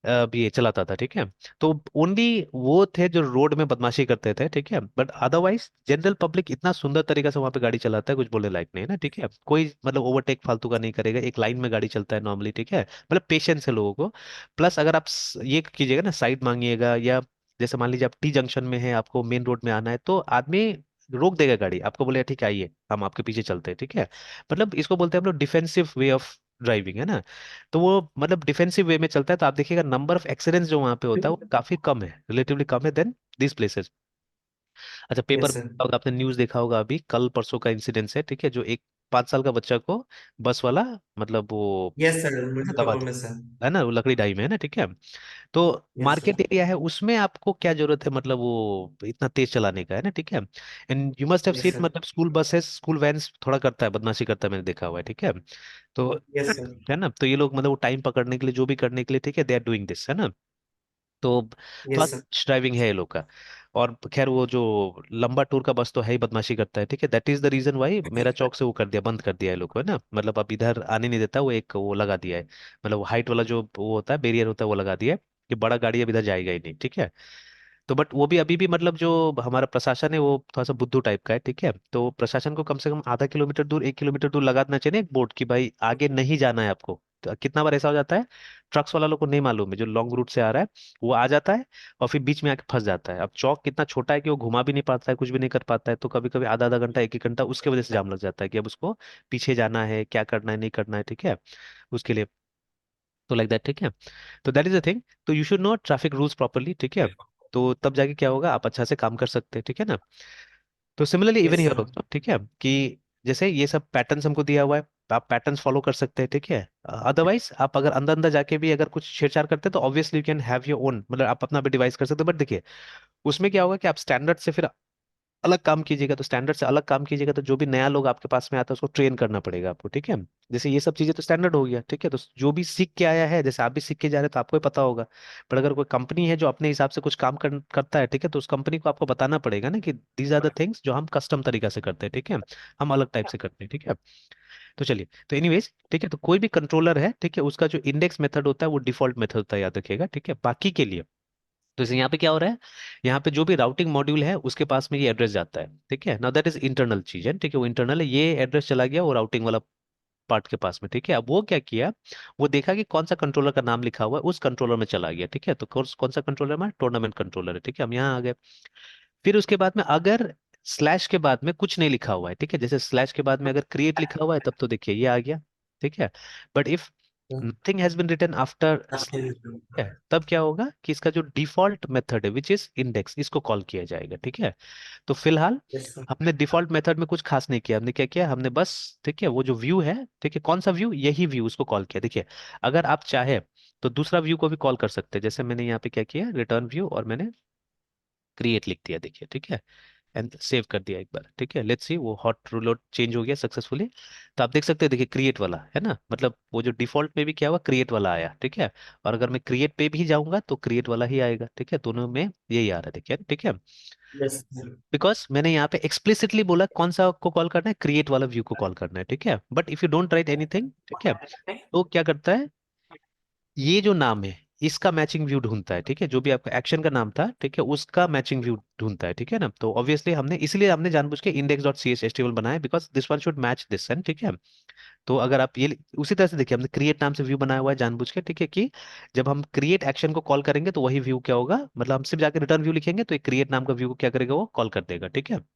भी ये चलाता था, ठीक है। तो ओनली वो थे जो रोड में बदमाशी करते थे, ठीक है, बट अदरवाइज जनरल पब्लिक इतना सुंदर तरीके से वहां पे गाड़ी चलाता है, कुछ बोलने लायक नहीं है ना, ठीक है। कोई मतलब ओवरटेक फालतू का नहीं करेगा, एक लाइन में गाड़ी चलता है नॉर्मली, ठीक है, मतलब पेशेंस है लोगों को। प्लस अगर आप ये कीजिएगा ना, साइड मांगिएगा, या जैसे मान लीजिए आप T जंक्शन में है, आपको मेन रोड में आना है, तो आदमी रोक देगा गाड़ी, आपको बोलेगा ठीक है आइए हम आपके पीछे चलते हैं, ठीक है। मतलब इसको बोलते हैं हम लोग डिफेंसिव वे ऑफ ड्राइविंग, है ना। तो वो मतलब डिफेंसिव वे में चलता है, तो आप देखिएगा नंबर ऑफ एक्सीडेंट्स जो वहां पे होता है वो काफी कम है, रिलेटिवली कम है देन दिस प्लेसेस। अच्छा पेपर यस सर। आपने न्यूज देखा होगा अभी कल परसों का इंसिडेंस है, ठीक है, जो एक 5 साल का बच्चा को बस वाला मतलब वो यस सर, मुझे दबा मालूम है दिया, सर। है ना, वो लकड़ी ढाई में, है ना, ठीक है। तो यस सर। मार्केट एरिया है, उसमें आपको क्या जरूरत है मतलब वो इतना तेज चलाने का, है ना, ठीक है। And you must have yes seen, sir. मतलब स्कूल बसेस स्कूल वैन्स थोड़ा करता है बदमाशी करता है, मैंने देखा हुआ है, ठीक है। तो यस सर। है ना, तो ये लोग मतलब वो टाइम पकड़ने के लिए जो भी करने के लिए, ठीक है, दे आर डूइंग दिस, है ना। तो थोड़ा यस सर। ड्राइविंग है ये लोग का। और खैर वो जो लंबा टूर का बस तो है ही बदमाशी करता है, ठीक है, that is the reason why मेरा चौक से वो कर दिया, बंद कर दिया है लोग को, है ना, मतलब अब इधर आने नहीं देता, वो एक वो लगा दिया है, मतलब हाइट वाला जो वो होता है बैरियर होता है वो लगा दिया है, कि बड़ा गाड़ी अब इधर जाएगा ही नहीं, ठीक है। तो बट वो भी अभी भी मतलब जो हमारा प्रशासन है वो थोड़ा सा बुद्धू टाइप का है, ठीक है, तो प्रशासन को कम से कम आधा किलोमीटर दूर 1 किलोमीटर दूर लगा देना चाहिए ना एक बोर्ड, कि भाई आगे नहीं जाना है आपको। तो कितना बार ऐसा हो जाता है, ट्रक्स वाला लोग को नहीं मालूम है, जो लॉन्ग रूट से आ रहा है वो आ जाता है, और फिर बीच में आके फंस जाता है। अब चौक कितना छोटा है कि वो घुमा भी नहीं पाता है, कुछ भी नहीं कर पाता है, तो कभी कभी आधा आधा घंटा 1 1 घंटा उसके वजह से जाम लग जाता है, कि अब उसको पीछे जाना है, क्या करना है नहीं करना है, ठीक है, उसके लिए। तो लाइक दैट, ठीक है। तो दैट इज द थिंग, तो you should know traffic rules properly, ठीक है। तो तब जाके क्या होगा, आप अच्छा से काम कर सकते हैं, ठीक है ना। तो similarly even yes here sir. Also, ठीक है, कि जैसे ये सब पैटर्न्स हमको दिया हुआ है, आप पैटर्न्स फॉलो कर सकते हैं, ठीक है। अदरवाइज आप अगर अंदर अंदर जाके भी अगर कुछ छेड़छाड़ करते हैं तो obviously you can have your own, मतलब आप अपना भी डिवाइस कर सकते हैं, बट देखिए उसमें क्या होगा कि आप स्टैंडर्ड से फिर अलग काम कीजिएगा, तो स्टैंडर्ड से अलग काम कीजिएगा तो जो भी नया लोग आपके पास में आता है उसको ट्रेन करना पड़ेगा आपको, ठीक है। जैसे ये सब चीजें तो स्टैंडर्ड हो गया, ठीक है, तो जो भी सीख के आया है, जैसे आप भी सीख के जा रहे हैं तो आपको ही पता होगा। पर अगर कोई कंपनी है जो अपने हिसाब से कुछ काम करता है, ठीक है, तो उस कंपनी को आपको बताना पड़ेगा ना कि दीज आर द थिंग्स जो हम कस्टम तरीका से करते हैं, ठीक है, हम अलग टाइप से करते हैं, ठीक है। तो चलिए, तो एनीवेज ठीक है, तो कोई भी कंट्रोलर है ठीक है, उसका जो इंडेक्स मेथड होता है वो डिफॉल्ट मेथड होता है, याद रखिएगा ठीक है। बाकी के लिए तो जैसे यहाँ पे क्या हो रहा है, यहाँ पे जो भी राउटिंग मॉड्यूल है उसके पास में ये एड्रेस जाता है ठीक है ना, दैट इज इंटरनल चीज है ठीक है, वो इंटरनल है, ये एड्रेस चला गया वो राउटिंग वाला पार्ट के पास में ठीक है। अब वो क्या किया, वो देखा कि कौन सा कंट्रोलर का नाम लिखा हुआ है, उस कंट्रोलर में चला गया ठीक है। तो कौन कौन सा कंट्रोलर हमारा टूर्नामेंट कंट्रोलर है ठीक है, हम यहाँ आ गए। फिर उसके बाद में अगर स्लैश के बाद में कुछ नहीं लिखा हुआ है ठीक है, जैसे स्लैश के बाद में अगर क्रिएट लिखा हुआ है तब तो देखिए ये आ गया ठीक है। But if nothing has been written after है, तब क्या होगा कि इसका जो डिफॉल्ट मेथड है विच इज इंडेक्स, इसको कॉल किया जाएगा ठीक है। तो फिलहाल यस सर। हमने डिफॉल्ट मेथड में कुछ खास नहीं किया, हमने क्या किया, हमने बस ठीक है वो जो व्यू है ठीक है, कौन सा व्यू, यही व्यू उसको कॉल किया। देखिए अगर आप चाहे तो दूसरा व्यू को भी कॉल कर सकते हैं, जैसे मैंने यहाँ पे क्या किया, रिटर्न व्यू और मैंने क्रिएट लिख दिया देखिए ठीक है, एंड सेव कर दिया एक बार ठीक है। लेट्स सी वो हॉट रूलोट चेंज हो गया सक्सेसफुली। तो आप देख सकते हैं देखिए क्रिएट वाला है ना, मतलब वो जो डिफॉल्ट में भी क्या हुआ, क्रिएट वाला आया ठीक है। और अगर मैं क्रिएट पे भी जाऊंगा तो क्रिएट वाला ही आएगा ठीक है, दोनों में यही आ रहा है देखिए ठीक है। Yes sir. बिकॉज मैंने यहाँ पे एक्सप्लिसिटली बोला कौन सा को कॉल करना है, क्रिएट वाला व्यू को कॉल करना है ठीक है। But if you don't write anything ठीक है, तो क्या करता है, ये जो नाम है इसका मैचिंग व्यू ढूंढता है ठीक है, जो भी आपका एक्शन का नाम था ठीक है उसका मैचिंग व्यू ढूंढता है ठीक है ना। तो ऑब्वियसली हमने इसलिए हमने जानबूझ के index dot C H HTML बनाया, because this one should match this and ठीक है। तो अगर आप ये उसी तरह से देखिए, हमने क्रिएट नाम से व्यू बनाया हुआ है जानबूझ के ठीक है, कि जब हम क्रिएट एक्शन को कॉल करेंगे तो वही व्यू क्या होगा, मतलब हम सिर्फ जाके रिटर्न व्यू लिखेंगे तो एक क्रिएट नाम का व्यू को क्या करेगा, वो कॉल कर देगा ठीक है। तो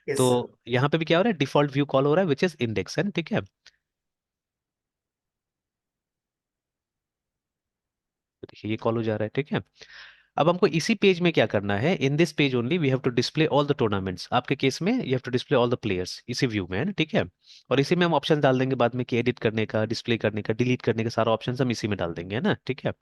यस सर। यहाँ पे भी क्या हो रहा है, डिफॉल्ट व्यू कॉल हो रहा है विच इज इंडेक्स है ठीक है। तो देखिए ये कॉल हो जा रहा है ठीक है। अब हमको इसी पेज में क्या करना है, in this page only we have to display all the tournaments, आपके केस में you have to display all the players इसी व्यू में है ना ठीक है। और इसी में हम ऑप्शन डाल देंगे बाद में कि एडिट करने का, डिस्प्ले करने का, डिलीट करने का, सारा ऑप्शन हम इसी में डाल देंगे है ना ठीक है।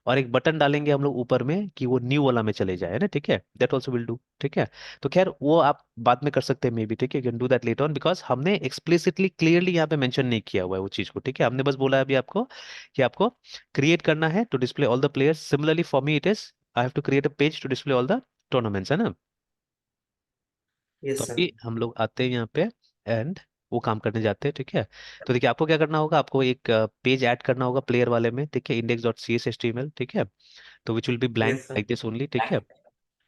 और एक बटन डालेंगे हम लोग ऊपर में कि वो न्यू वाला में चले जाए है ना ठीक है, दैट ऑल्सो विल डू ठीक है। तो खैर वो आप बाद में कर सकते हैं मे बी ठीक है, can do that later on, because हमने एक्सप्लिसिटली क्लियरली यहाँ पे मेंशन नहीं किया हुआ है वो चीज को ठीक है। हमने बस बोला है अभी आपको कि आपको क्रिएट करना है to display all the players, similarly for me it is I have to create a page to display all the tournaments है ना। तो यस सर। अभी हम लोग आते हैं यहाँ पे एंड वो काम करने जाते हैं ठीक है। तो देखिए आपको क्या करना होगा, आपको एक पेज ऐड करना होगा प्लेयर वाले में ठीक है, index dot C S H T M L ठीक है। तो which will be blank yes sir. Like this only ठीक है।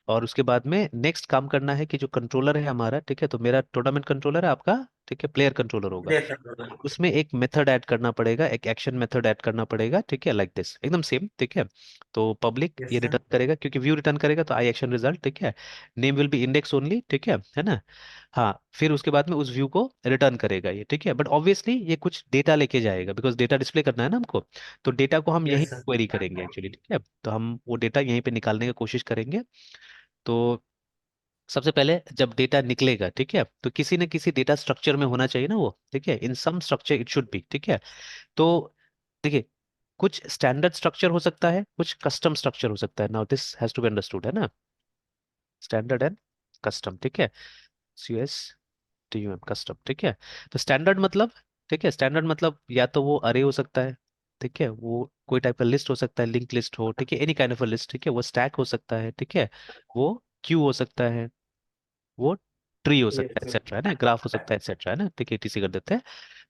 और उसके बाद में नेक्स्ट काम करना है कि जो कंट्रोलर है हमारा ठीक है, तो मेरा टूर्नामेंट कंट्रोलर है, आपका ठीक है प्लेयर कंट्रोलर होगा, यस सर। उसमें एक मेथड ऐड करना पड़ेगा, एक एक्शन मेथड ऐड करना पड़ेगा ठीक है, लाइक दिस एकदम सेम ठीक है। तो पब्लिक यस ये सर। रिटर्न करेगा क्योंकि व्यू रिटर्न करेगा, तो आई एक्शन रिजल्ट ठीक है, name will be index only ठीक है ना। हाँ फिर उसके बाद में उस व्यू को रिटर्न करेगा ये ठीक है, बट ऑब्वियसली ये कुछ डेटा लेके जाएगा बिकॉज डेटा डिस्प्ले करना है ना हमको। तो डेटा को हम यहीं यस सर। क्वेरी करेंगे एक्चुअली ठीक है, तो हम वो डेटा यहीं पे निकालने की कोशिश करेंगे। तो सबसे पहले जब डेटा निकलेगा ठीक है, तो किसी न किसी डेटा स्ट्रक्चर में होना चाहिए ना वो ठीक है, in some structure it should be ठीक है। तो देखिए कुछ स्टैंडर्ड स्ट्रक्चर हो सकता है, कुछ कस्टम स्ट्रक्चर हो सकता है, now this has to be understood है ना, स्टैंडर्ड एंड कस्टम ठीक है, C S T U M custom ठीक है। तो स्टैंडर्ड मतलब ठीक है, स्टैंडर्ड मतलब या तो वो अरे हो सकता है ठीक है, वो कोई टाइप का लिस्ट हो सकता है, लिंक लिस्ट हो ठीक है, any kind of a list ठीक है, वो स्टैक हो सकता है ठीक है, वो क्यू हो सकता है, वो ट्री हो सकता यस है सर। एक्सेट्रा है ना, ग्राफ हो सकता है एक्सेट्रा है ना ठीक है, टीसी कर देते हैं।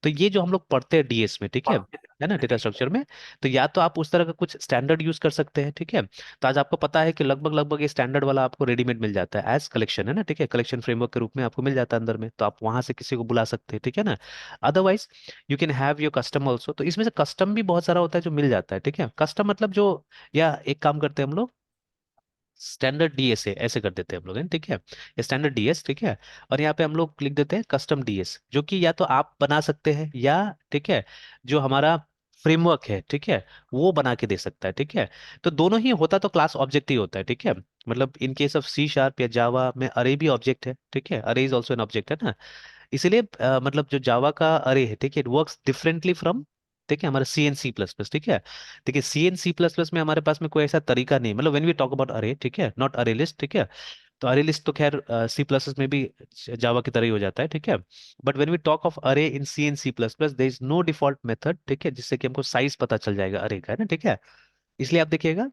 तो ये जो हम लोग पढ़ते हैं डीएस में ठीक है ना, डेटा स्ट्रक्चर में, तो या तो आप उस तरह का कुछ स्टैंडर्ड यूज कर सकते हैं ठीक है। तो आज आपको पता है कि लगभग लगभग ये स्टैंडर्ड वाला आपको रेडीमेड मिल जाता है एज कलेक्शन है ना ठीक है, कलेक्शन फ्रेमवर्क के रूप में आपको मिल जाता है अंदर में, तो आप वहां से किसी को बुला सकते हैं ठीक है ना। Otherwise you can have your custom also, तो इसमें से कस्टम भी बहुत सारा होता है जो मिल जाता है ठीक है, कस्टम मतलब जो, या एक काम करते हैं हम लोग स्टैंडर्ड डीएस है ऐसे कर देते हैं हम लोग हैं ठीक है, स्टैंडर्ड डीएस ठीक है। और यहाँ पे हम लोग लिख देते हैं कस्टम डीएस, जो कि या तो आप बना सकते हैं या ठीक है जो हमारा फ्रेमवर्क है ठीक है वो बना के दे सकता है ठीक है। तो दोनों ही होता तो क्लास ऑब्जेक्ट ही होता है ठीक है, मतलब in case of C sharp या जावा में अरे भी ऑब्जेक्ट है ठीक है, अरे इज ऑल्सो एन ऑब्जेक्ट है ना। इसीलिए मतलब जो जावा का अरे है ठीक है, इट वर्क्स डिफरेंटली फ्रॉम ठीक है हमारा C and C plus plus ठीक है। देखिए C and C plus plus में हमारे पास में कोई ऐसा तरीका नहीं, मतलब व्हेन वी टॉक अबाउट अरे ठीक है, नॉट अरे लिस्ट ठीक है। तो अरे लिस्ट तो खैर सी प्लस प्लस में भी जावा की तरह ही हो जाता है ठीक है। But when we talk of array in C and C plus plus there is no default method ठीक है, जिससे कि हमको साइज पता चल जाएगा अरे का है ना ठीक है। इसलिए आप देखिएगा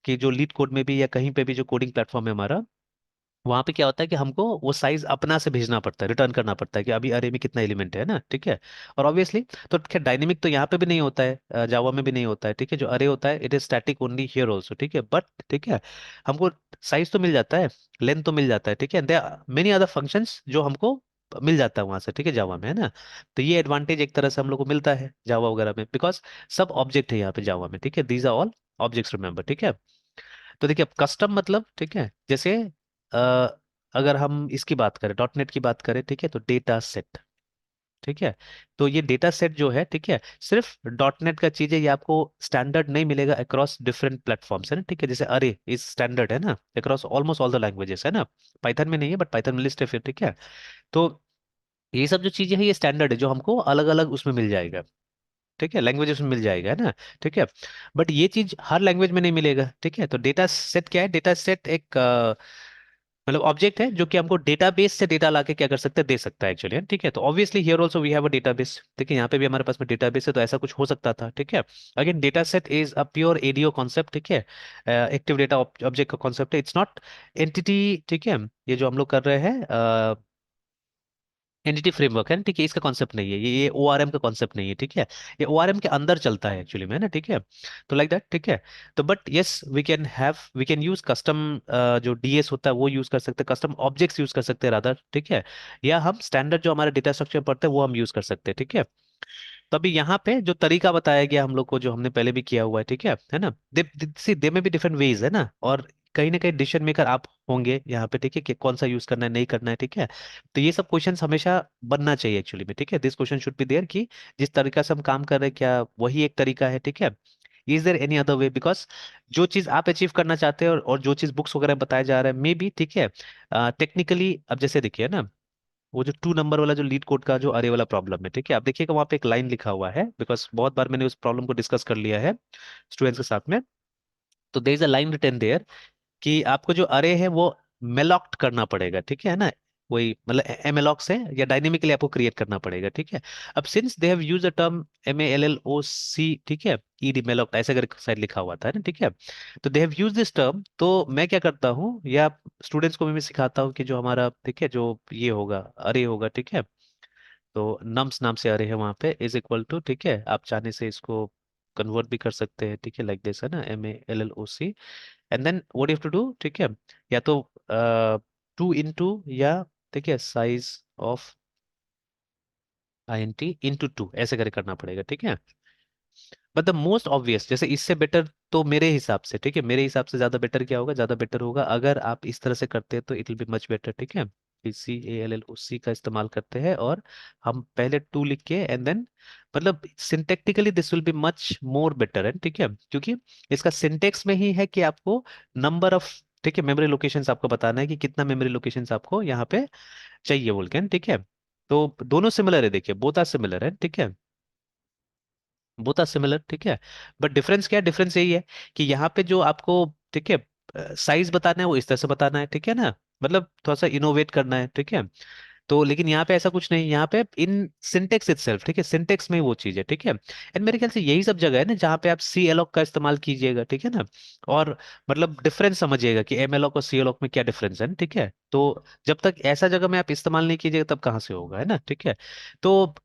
कि जो लीड कोड में भी या कहीं पे भी जो कोडिंग प्लेटफॉर्म है हमारा, वहां पे क्या होता है कि हमको वो साइज अपना से भेजना पड़ता है, रिटर्न करना पड़ता है कि अभी अरे में कितना एलिमेंट है ना, ठीक है। और ऑब्वियसली तो खैर डायनेमिक तो यहाँ पे भी नहीं होता है, जावा में भी नहीं होता है, ठीक है। जो अरे होता है it is static only here also, ठीक है। बट ठीक है, हमको साइज तो मिल जाता है, लेंथ तो मिल जाता है, ठीक है। दे मेनी अदर फंक्शंस जो हमको मिल जाता है वहां से, ठीक है, जावा में, है ना। तो ये एडवांटेज एक तरह से हम लोग को मिलता है जावा वगैरह में, बिकॉज सब ऑब्जेक्ट है यहाँ पे जावा में, ठीक है। These are all objects, remember, ठीक है। तो देखिए अब कस्टम मतलब, ठीक है, जैसे अ, अगर हम इसकी बात करें, डॉट नेट की बात करें, ठीक है, तो डेटा सेट, ठीक है। तो ये डेटा सेट जो है, ठीक है, सिर्फ डॉट नेट का चीज है, ये आपको स्टैंडर्ड नहीं मिलेगा अक्रॉस डिफरेंट प्लेटफॉर्म्स, है ना, ठीक है। जैसे अरे इस स्टैंडर्ड है ना across almost all the languages, है ना। पाइथन में नहीं है बट पाइथन में लिस्ट है फिर, ठीक है। तो ये सब जो चीजें हैं ये स्टैंडर्ड है जो हमको अलग अलग उसमें मिल जाएगा, ठीक है, लैंग्वेजेस में मिल जाएगा, है ना, ठीक है। बट ये चीज हर लैंग्वेज में नहीं मिलेगा, ठीक है। तो डेटा सेट क्या है, डेटा सेट एक मतलब ऑब्जेक्ट है जो कि हमको डेटाबेस से डेटा लाके क्या कर सकते हैं, दे सकता है एक्चुअली, ठीक है। तो obviously here also we have a database, ठीक है, यहाँ पे भी हमारे पास में डेटाबेस है, तो ऐसा कुछ हो सकता था, ठीक है। Again data set is a pure ADO concept, ठीक है, एक्टिव डेटा ऑब्जेक्ट का कॉन्सेप्ट है, इट्स नॉट एंटिटी, ठीक है। ये जो हम लोग कर रहे हैं एंटिटी फ्रेमवर्क है ना, ठीक है, इसका कॉन्सेप्ट नहीं है ये ओआरएम का कॉन्सेप्ट नहीं है, ठीक है। ये ओआरएम के अंदर चलता है एक्चुअली में ना, ठीक है। तो लाइक दैट, ठीक है। तो but yes we can use custom, जो डीएस होता है वो यूज कर सकते हैं, कस्टम ऑब्जेक्ट्स यूज कर सकते हैं रादर, ठीक है। या हम स्टैंडर्ड जो हमारे डेटा स्ट्रक्चर पढ़ते हैं वो हम यूज कर सकते हैं, ठीक है। तो अभी यहाँ पे जो तरीका बताया गया हम लोग को, जो हमने पहले भी किया हुआ है, ठीक है ना। दे में भी डिफरेंट वेज, है ना। और कहीं ना कहीं डिसीजन मेकर आप होंगे यहाँ पे, ठीक है, कि कौन सा यूज करना है नहीं करना है, ठीक है। तो ये सब क्वेश्चंस हमेशा बनना चाहिए एक्चुअली में, ठीक है। This question should be there कि जिस तरीका से हम काम कर रहे हैं क्या वही एक तरीका है, ठीक है। Is there any other way, because जो चीज आप अचीव करना चाहते हैं और जो चीज बुक्स वगैरह बताया जा रहा है मे बी, ठीक है, टेक्निकली अब जैसे देखिए ना, वो जो 2 नंबर वाला जो लीड कोड का जो अरे वाला प्रॉब्लम है, ठीक है, आप देखिएगा वहां पे एक लाइन लिखा हुआ है, बिकॉज बहुत बार मैंने उस प्रॉब्लम को डिस्कस कर लिया है स्टूडेंट्स के साथ में। तो there is a line written there कि आपको जो अरे है वो मेलॉक्ट करना पड़ेगा, ठीक है ना। वही मतलब एमएलॉक से या डायनेमिकली आपको क्रिएट करना पड़ेगा, ठीक है। अब since they have use a term MALLOC, ठीक है, ईडी मेलॉक्ट ऐसे करके शायद लिखा हुआ था ना, ठीक है। तो they have use this term, तो मैं क्या करता हूँ या स्टूडेंट्स को भी मैं सिखाता हूँ कि जो हमारा, ठीक है, जो ये होगा अरे होगा, ठीक है। तो नम्स नाम से आ रहे हैं वहां पे इज इक्वल टू, ठीक है, आप चाहने से इसको कन्वर्ट भी कर सकते हैं, ठीक है, लाइक दिस, है ना, MALLOC। And then what you have to do, ठीक है, या तो 2 into, या ठीक है साइज ऑफ INT into 2 ऐसे करके करना पड़ेगा, ठीक है। बट द मोस्ट ऑब्वियस, जैसे इससे बेटर तो मेरे हिसाब से, ठीक है, मेरे हिसाब से ज्यादा बेटर क्या होगा, ज्यादा बेटर होगा अगर आप इस तरह से करते हैं तो it will be much better, ठीक है। CALLOC का इस्तेमाल करते हैं और हम पहले 2 लिख के एंड देन मतलब syntactically this will be much more better है, ठीक है, क्योंकि इसका सिंटेक्स में ही है कि आपको नंबर ऑफ, ठीक है, मेमोरी लोकेशंस आपको बताना है कि कितना मेमोरी लोकेशंस आपको यहाँ पे चाहिए बोल के, ठीक है। तो दोनों सिमिलर है, देखिए बोथ आर सिमिलर है, ठीक है, बोथ आर सिमिलर, ठीक है। बट डिफरेंस क्या है, डिफरेंस यही है कि यहाँ पे जो आपको, ठीक है, साइज बताना है वो इस तरह से बताना है, ठीक है ना, मतलब थोड़ा सा इनोवेट करना है, ठीक है। तो लेकिन यहाँ पे ऐसा कुछ नहीं, यहाँ पे इन सिंटेक्स इटसेल्फ, ठीक है, सिंटेक्स में ही वो चीज है, ठीक है। एंड मेरे ख्याल से यही सब जगह है ना जहाँ पे आप CALLOC का इस्तेमाल कीजिएगा, ठीक है ना। और मतलब डिफरेंस समझिएगा कि MALLOC और CALLOC में क्या डिफरेंस है ना, ठीक है। तो जब तक ऐसा जगह में आप इस्तेमाल नहीं कीजिएगा तब कहाँ से होगा, है ना, ठीक है। तो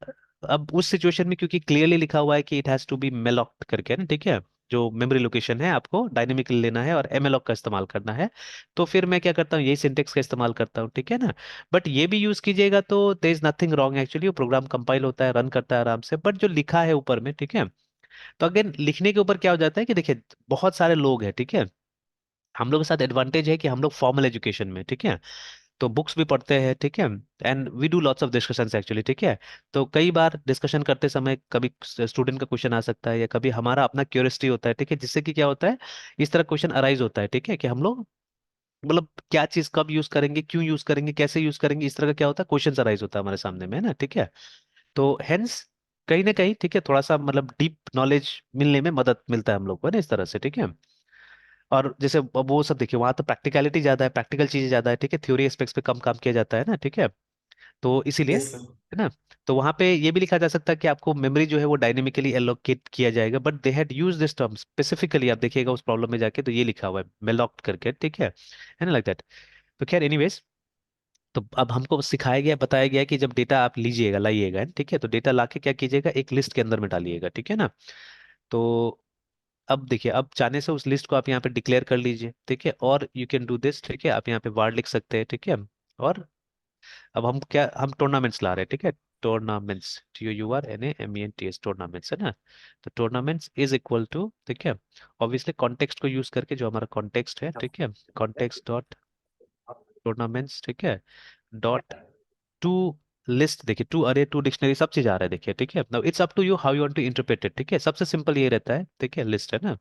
अब उस सिचुएशन में क्योंकि क्लियरली लिखा हुआ है कि इट हैज टू बी मेलॉक्ड करके, है ना, ठीक है, जो मेमोरी लोकेशन है आपको डायनेमिकली लेना है और MALLOC का इस्तेमाल करना है। तो फिर मैं क्या करता हूँ, यही सिंटेक्स का इस्तेमाल करता हूँ, ठीक है ना। बट ये भी यूज कीजिएगा तो there is nothing wrong actually, वो प्रोग्राम कंपाइल होता है, रन करता है आराम से, बट जो लिखा है ऊपर में, ठीक है। तो अगेन लिखने के ऊपर क्या हो जाता है कि देखिए बहुत सारे लोग हैं, ठीक है, हम लोग के साथ एडवांटेज है कि हम लोग फॉर्मल एजुकेशन में, ठीक है, तो बुक्स भी पढ़ते हैं, ठीक है। And we do lots of discussions actually, ठीक है। तो कई बार डिस्कशन करते समय कभी स्टूडेंट का क्वेश्चन आ सकता है या कभी हमारा अपना क्यूरियोसिटी होता है, ठीक है, जिससे कि क्या होता है, इस तरह क्वेश्चन अराइज होता है, ठीक है, कि हम लोग मतलब क्या चीज कब यूज करेंगे, क्यों यूज करेंगे, कैसे यूज करेंगे, इस तरह का क्या होता है क्वेश्चन अराइज होता है हमारे सामने में, है ना, ठीक है। तो हेंस कहीं ना कहीं, ठीक है, थोड़ा सा मतलब डीप नॉलेज मिलने में मदद मिलता है हम लोग को, है ना, इस तरह से, ठीक है। और जैसे अब वो सब देखिए वहां तो प्रैक्टिकलिटी ज्यादा है, प्रैक्टिकल चीजें ज्यादा है, ठीक है, थ्योरी एस्पेक्ट्स पे कम काम किया जाता है ना, ठीक है। तो इसीलिए, यस सर। है ना। तो वहां पे ये भी लिखा जा सकता है कि आपको मेमोरी जो है वो डायनेमिकली एलोकेट किया जाएगा, but they had use this term specifically, आप देखिएगा उस प्रॉब्लम में जाके तो ये लिखा हुआ है मेलॉक्ट करके, ठीक है ना, लाइक दैट। तो खैर एनीवेज, तो अब हमको सिखाया गया, बताया गया कि जब डेटा आप लीजिएगा, लाइएगा, ठीक है, तो डेटा लाके क्या कीजिएगा, एक लिस्ट के अंदर में डालिएगा, ठीक है ना। तो अब देखिए, अब चाहने से उस लिस्ट को आप यहाँ पे डिक्लेयर कर लीजिए, ठीक है, और यू कैन डू दिस, ठीक है, आप यहाँ पे वार्ड लिख सकते हैं, ठीक है। और अब हम क्या, हम टूर्नामेंट्स ला रहे हैं, ठीक है। टूर्नामेंट्स, TOURNAMENTS, टूर्नामेंट्स है ना। तो टूर्नामेंट्स इज इक्वल टू, ठीक है, ऑब्वियसली कॉन्टेक्स्ट को यूज करके, जो हमारा कॉन्टेक्स्ट है, ठीक है, कॉन्टेक्स्ट डॉट टूर्नामेंट्स, ठीक है, डॉट टू लिस्ट, देखिए टू अरे टू डिक्शनरी सब चीज आ रहा है, देखिए, ठीक है। Now it's up to you how you want to interpret it, ठीक है, सबसे सिंपल ये रहता है, ठीक है, लिस्ट है ना।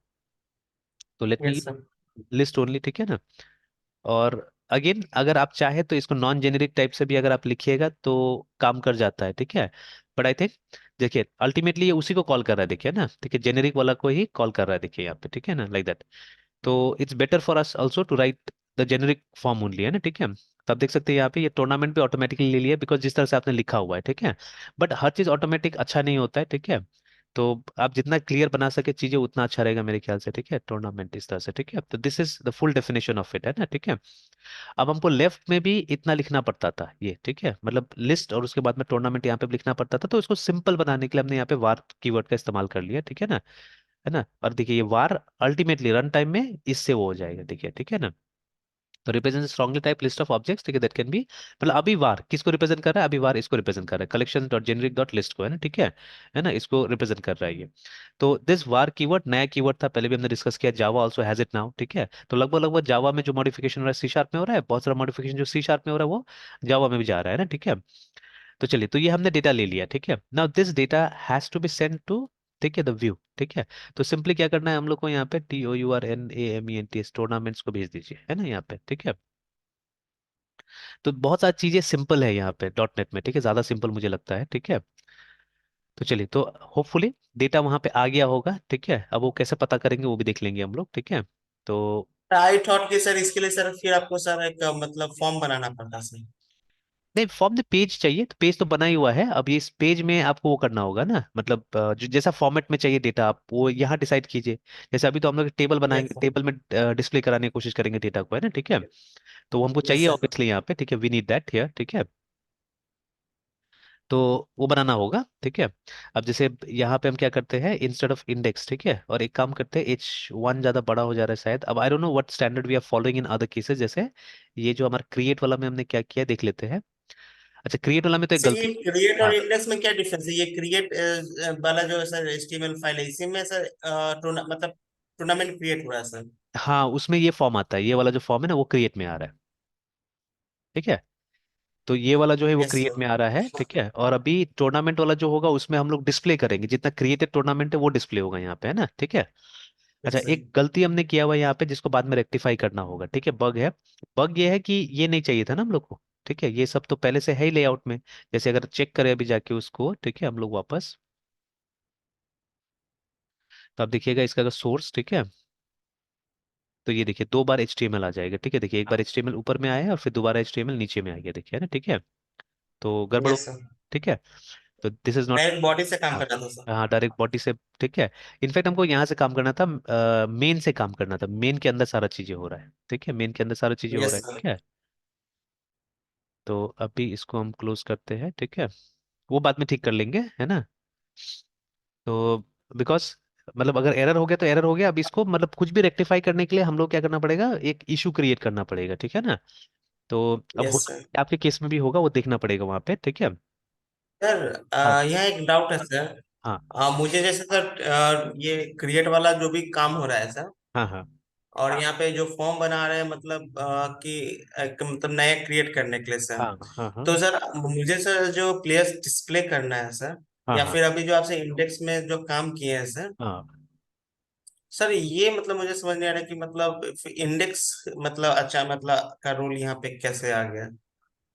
तो let me yes sir. List only, ठीक है ना। और अगेन अगर आप चाहे तो इसको नॉन जेनेरिक टाइप से भी अगर आप लिखिएगा तो काम कर जाता है, ठीक है। बट आई थिंक, देखिए अल्टीमेटली ये उसी को कॉल कर रहा है, देखिए ना, ठीक है, जेनेरिक वाला को ही कॉल कर रहा है, देखिए यहाँ पे, ठीक है ना, लाइक दैट। तो it's better for us also to write the generic form only, है ना, ठीक है। तो आप देख सकते हैं यहाँ पे ये टूर्नामेंट पे ऑटोमेटिकली ले लिया, बिकॉज जिस तरह से आपने लिखा हुआ है, ठीक है। बट हर चीज ऑटोमेटिक अच्छा नहीं होता है, ठीक है। तो आप जितना क्लियर बना सके चीजें उतना अच्छा रहेगा मेरे ख्याल से, ठीक है, टूर्नामेंट इस तरह से, ठीक है। तो this is the full definition of it, है ना, ठीक है। अब हमको लेफ्ट में भी इतना लिखना पड़ता था ये, ठीक है, मतलब लिस्ट और उसके बाद में टूर्नामेंट यहाँ पे भी लिखना पड़ता था, तो इसको सिंपल बनाने के लिए हमने यहाँ पे वार कीवर्ड का इस्तेमाल कर लिया, ठीक है ना। है ना, और देखिए ये वार अल्टीमेटली रन टाइम में इससे वो हो जाएगा, देखिए, ठीक है ना। तो represent strongly type list of objects, ठीक है, दैट कैन बी, मतलब अभी वार किसको रिप्रेजेंट कर रहा है, अभी वार इसको रिप्रेजेंट कर रहा है, collection dot generic dot list को, है ना, ठीक है ना, इसको रिप्रेजेंट कर रहा है ये। तो दिस वार कीवर्ड नया कीवर्ड था, पहले भी हमने डिस्कस किया, जावा आल्सो हैज इट नाउ, ठीक है। तो लगभग लगभग जावा में जो मॉडिफिकेशन हो रहा है C# में हो रहा है, बहुत सारा मॉडिफिकेशन जो C# में हो रहा है वो जावा में भी जा रहा है ना, ठीक है। तो चलिए, तो ये हमने डेटा ले लिया, ठीक है। Now this data has to be send to, ठीक है, द व्यू, ठीक है। तो सिंपली क्या करना है हम लोग को, यहाँ पे TOURNAMENTS टूर्नामेंट्स को भेज दीजिए, है ना, यहाँ पे, ठीक है। तो बहुत सारी चीजें सिंपल है यहाँ पे डॉट नेट में, ठीक है, ज्यादा सिंपल मुझे लगता है, ठीक है। तो चलिए, तो होपफुली डेटा वहां पे आ गया होगा, ठीक है। अब वो कैसे पता करेंगे वो भी देख लेंगे हम लोग, ठीक है। तो आई थॉट कि सर इसके लिए सर फिर आपको सर एक मतलब फॉर्म बनाना पड़ता सर। नहीं, फॉर्म में पेज चाहिए, तो पेज तो बना ही हुआ है, अब ये इस पेज में आपको वो करना होगा ना, मतलब जो जैसा फॉर्मेट में चाहिए डेटा आप वो यहाँ डिसाइड कीजिए। जैसे अभी तो हम लोग टेबल यस बनाएंगे, सर। टेबल में डिस्प्ले कराने की कोशिश करेंगे डेटा को, है ना, ठीक है। तो वो हमको यस चाहिए सर। ऑब्वियसली यहाँ पे, ठीक है, वी नीड दैट हियर, ठीक है। तो वो बनाना होगा, ठीक है। अब जैसे यहाँ पे हम क्या करते हैं, इंस्टेड ऑफ इंडेक्स, ठीक है, और एक काम करते हैं, H1 ज्यादा बड़ा हो जा रहा है शायद, अब I don't know what standard we are following in other cases, जैसे ये जो हमारा क्रिएट वाला में हमने क्या किया देख लेते हैं। अच्छा, क्रिएट वाला में तो एक सर ये गलती। क्रिएट और हाँ, इंडेक्स में क्या डिफरेंस है? ये क्रिएट वाला जो है सर HTML फाइल है, इसी में सर मतलब टूर्नामेंट क्रिएट हो रहा है सर। हाँ, उसमें ये फॉर्म आता है, ये वाला जो फॉर्म है ना वो क्रिएट में आ रहा है, ठीक है। तो ये वाला जो है वो यस क्रिएट सर। में आ रहा है, ठीक है। और अभी टूर्नामेंट वाला जो होगा उसमें हम लोग डिस्प्ले करेंगे, जितना क्रिएटेड टूर्नामेंट है वो डिस्प्ले होगा यहाँ पे, है ना, ठीक है। अच्छा, यस सर। एक गलती हमने किया हुआ है यहाँ पे जिसको बाद में रेक्टिफाई करना होगा, ठीक है, बग है। बग ये है कि ये नहीं चाहिए था ना हम लोग को, ठीक है, ये सब तो पहले से है ही लेआउट में। जैसे अगर चेक करें अभी जाके उसको, ठीक है, हम लोग वापस, तो आप देखिएगा इसका अगर सोर्स, ठीक है, तो ये देखिए दो बार HTML आ जाएगा, ठीक है, देखिए एक बार HTML ऊपर में आया है और फिर दोबारा HTML नीचे में आ गया, देखिए, है ना, ठीक है। तो गड़बड़ यस सर। ठीक है। तो this is not, direct body से काम हाँ, कर रहा था सर। हाँ, डायरेक्ट बॉडी से, ठीक है। इनफैक्ट हमको यहाँ से काम करना था, मेन से काम करना था, मेन के अंदर सारा चीजें हो रहा है, ठीक है, मेन के अंदर सारा चीजें हो रहा यस है, सर। ठीक है। तो अभी इसको हम क्लोज करते हैं, ठीक है, वो बाद में ठीक कर लेंगे, है ना। तो बिकॉज, मतलब अगर एरर हो गया तो एरर हो गया, अब इसको मतलब कुछ भी रेक्टिफाई करने के लिए हम लोग क्या करना पड़ेगा, एक इशू क्रिएट करना पड़ेगा, ठीक है ना। तो अब हो यस सर। सकता है आपके केस में भी होगा, वो देखना पड़ेगा वहां पे, ठीक है। सर हाँ, यहाँ एक डाउट है सर। हाँ, मुझे जैसे सर ये क्रिएट वाला जो भी काम हो रहा है सर, हाँ, हाँ, और यहाँ पे जो फॉर्म बना रहे हैं मतलब कि मतलब नया क्रिएट करने के लिए सर। हाँ, हाँ, हाँ, तो सर मुझे सर जो प्लेयर्स डिस्प्ले करना है सर, हाँ, या हाँ, फिर अभी जो आपसे इंडेक्स में जो काम किए हैं सर, हाँ। सर ये मतलब मुझे समझ नहीं आ रहा कि मतलब इंडेक्स मतलब अच्छा मतलब का रोल यहाँ पे कैसे आ गया?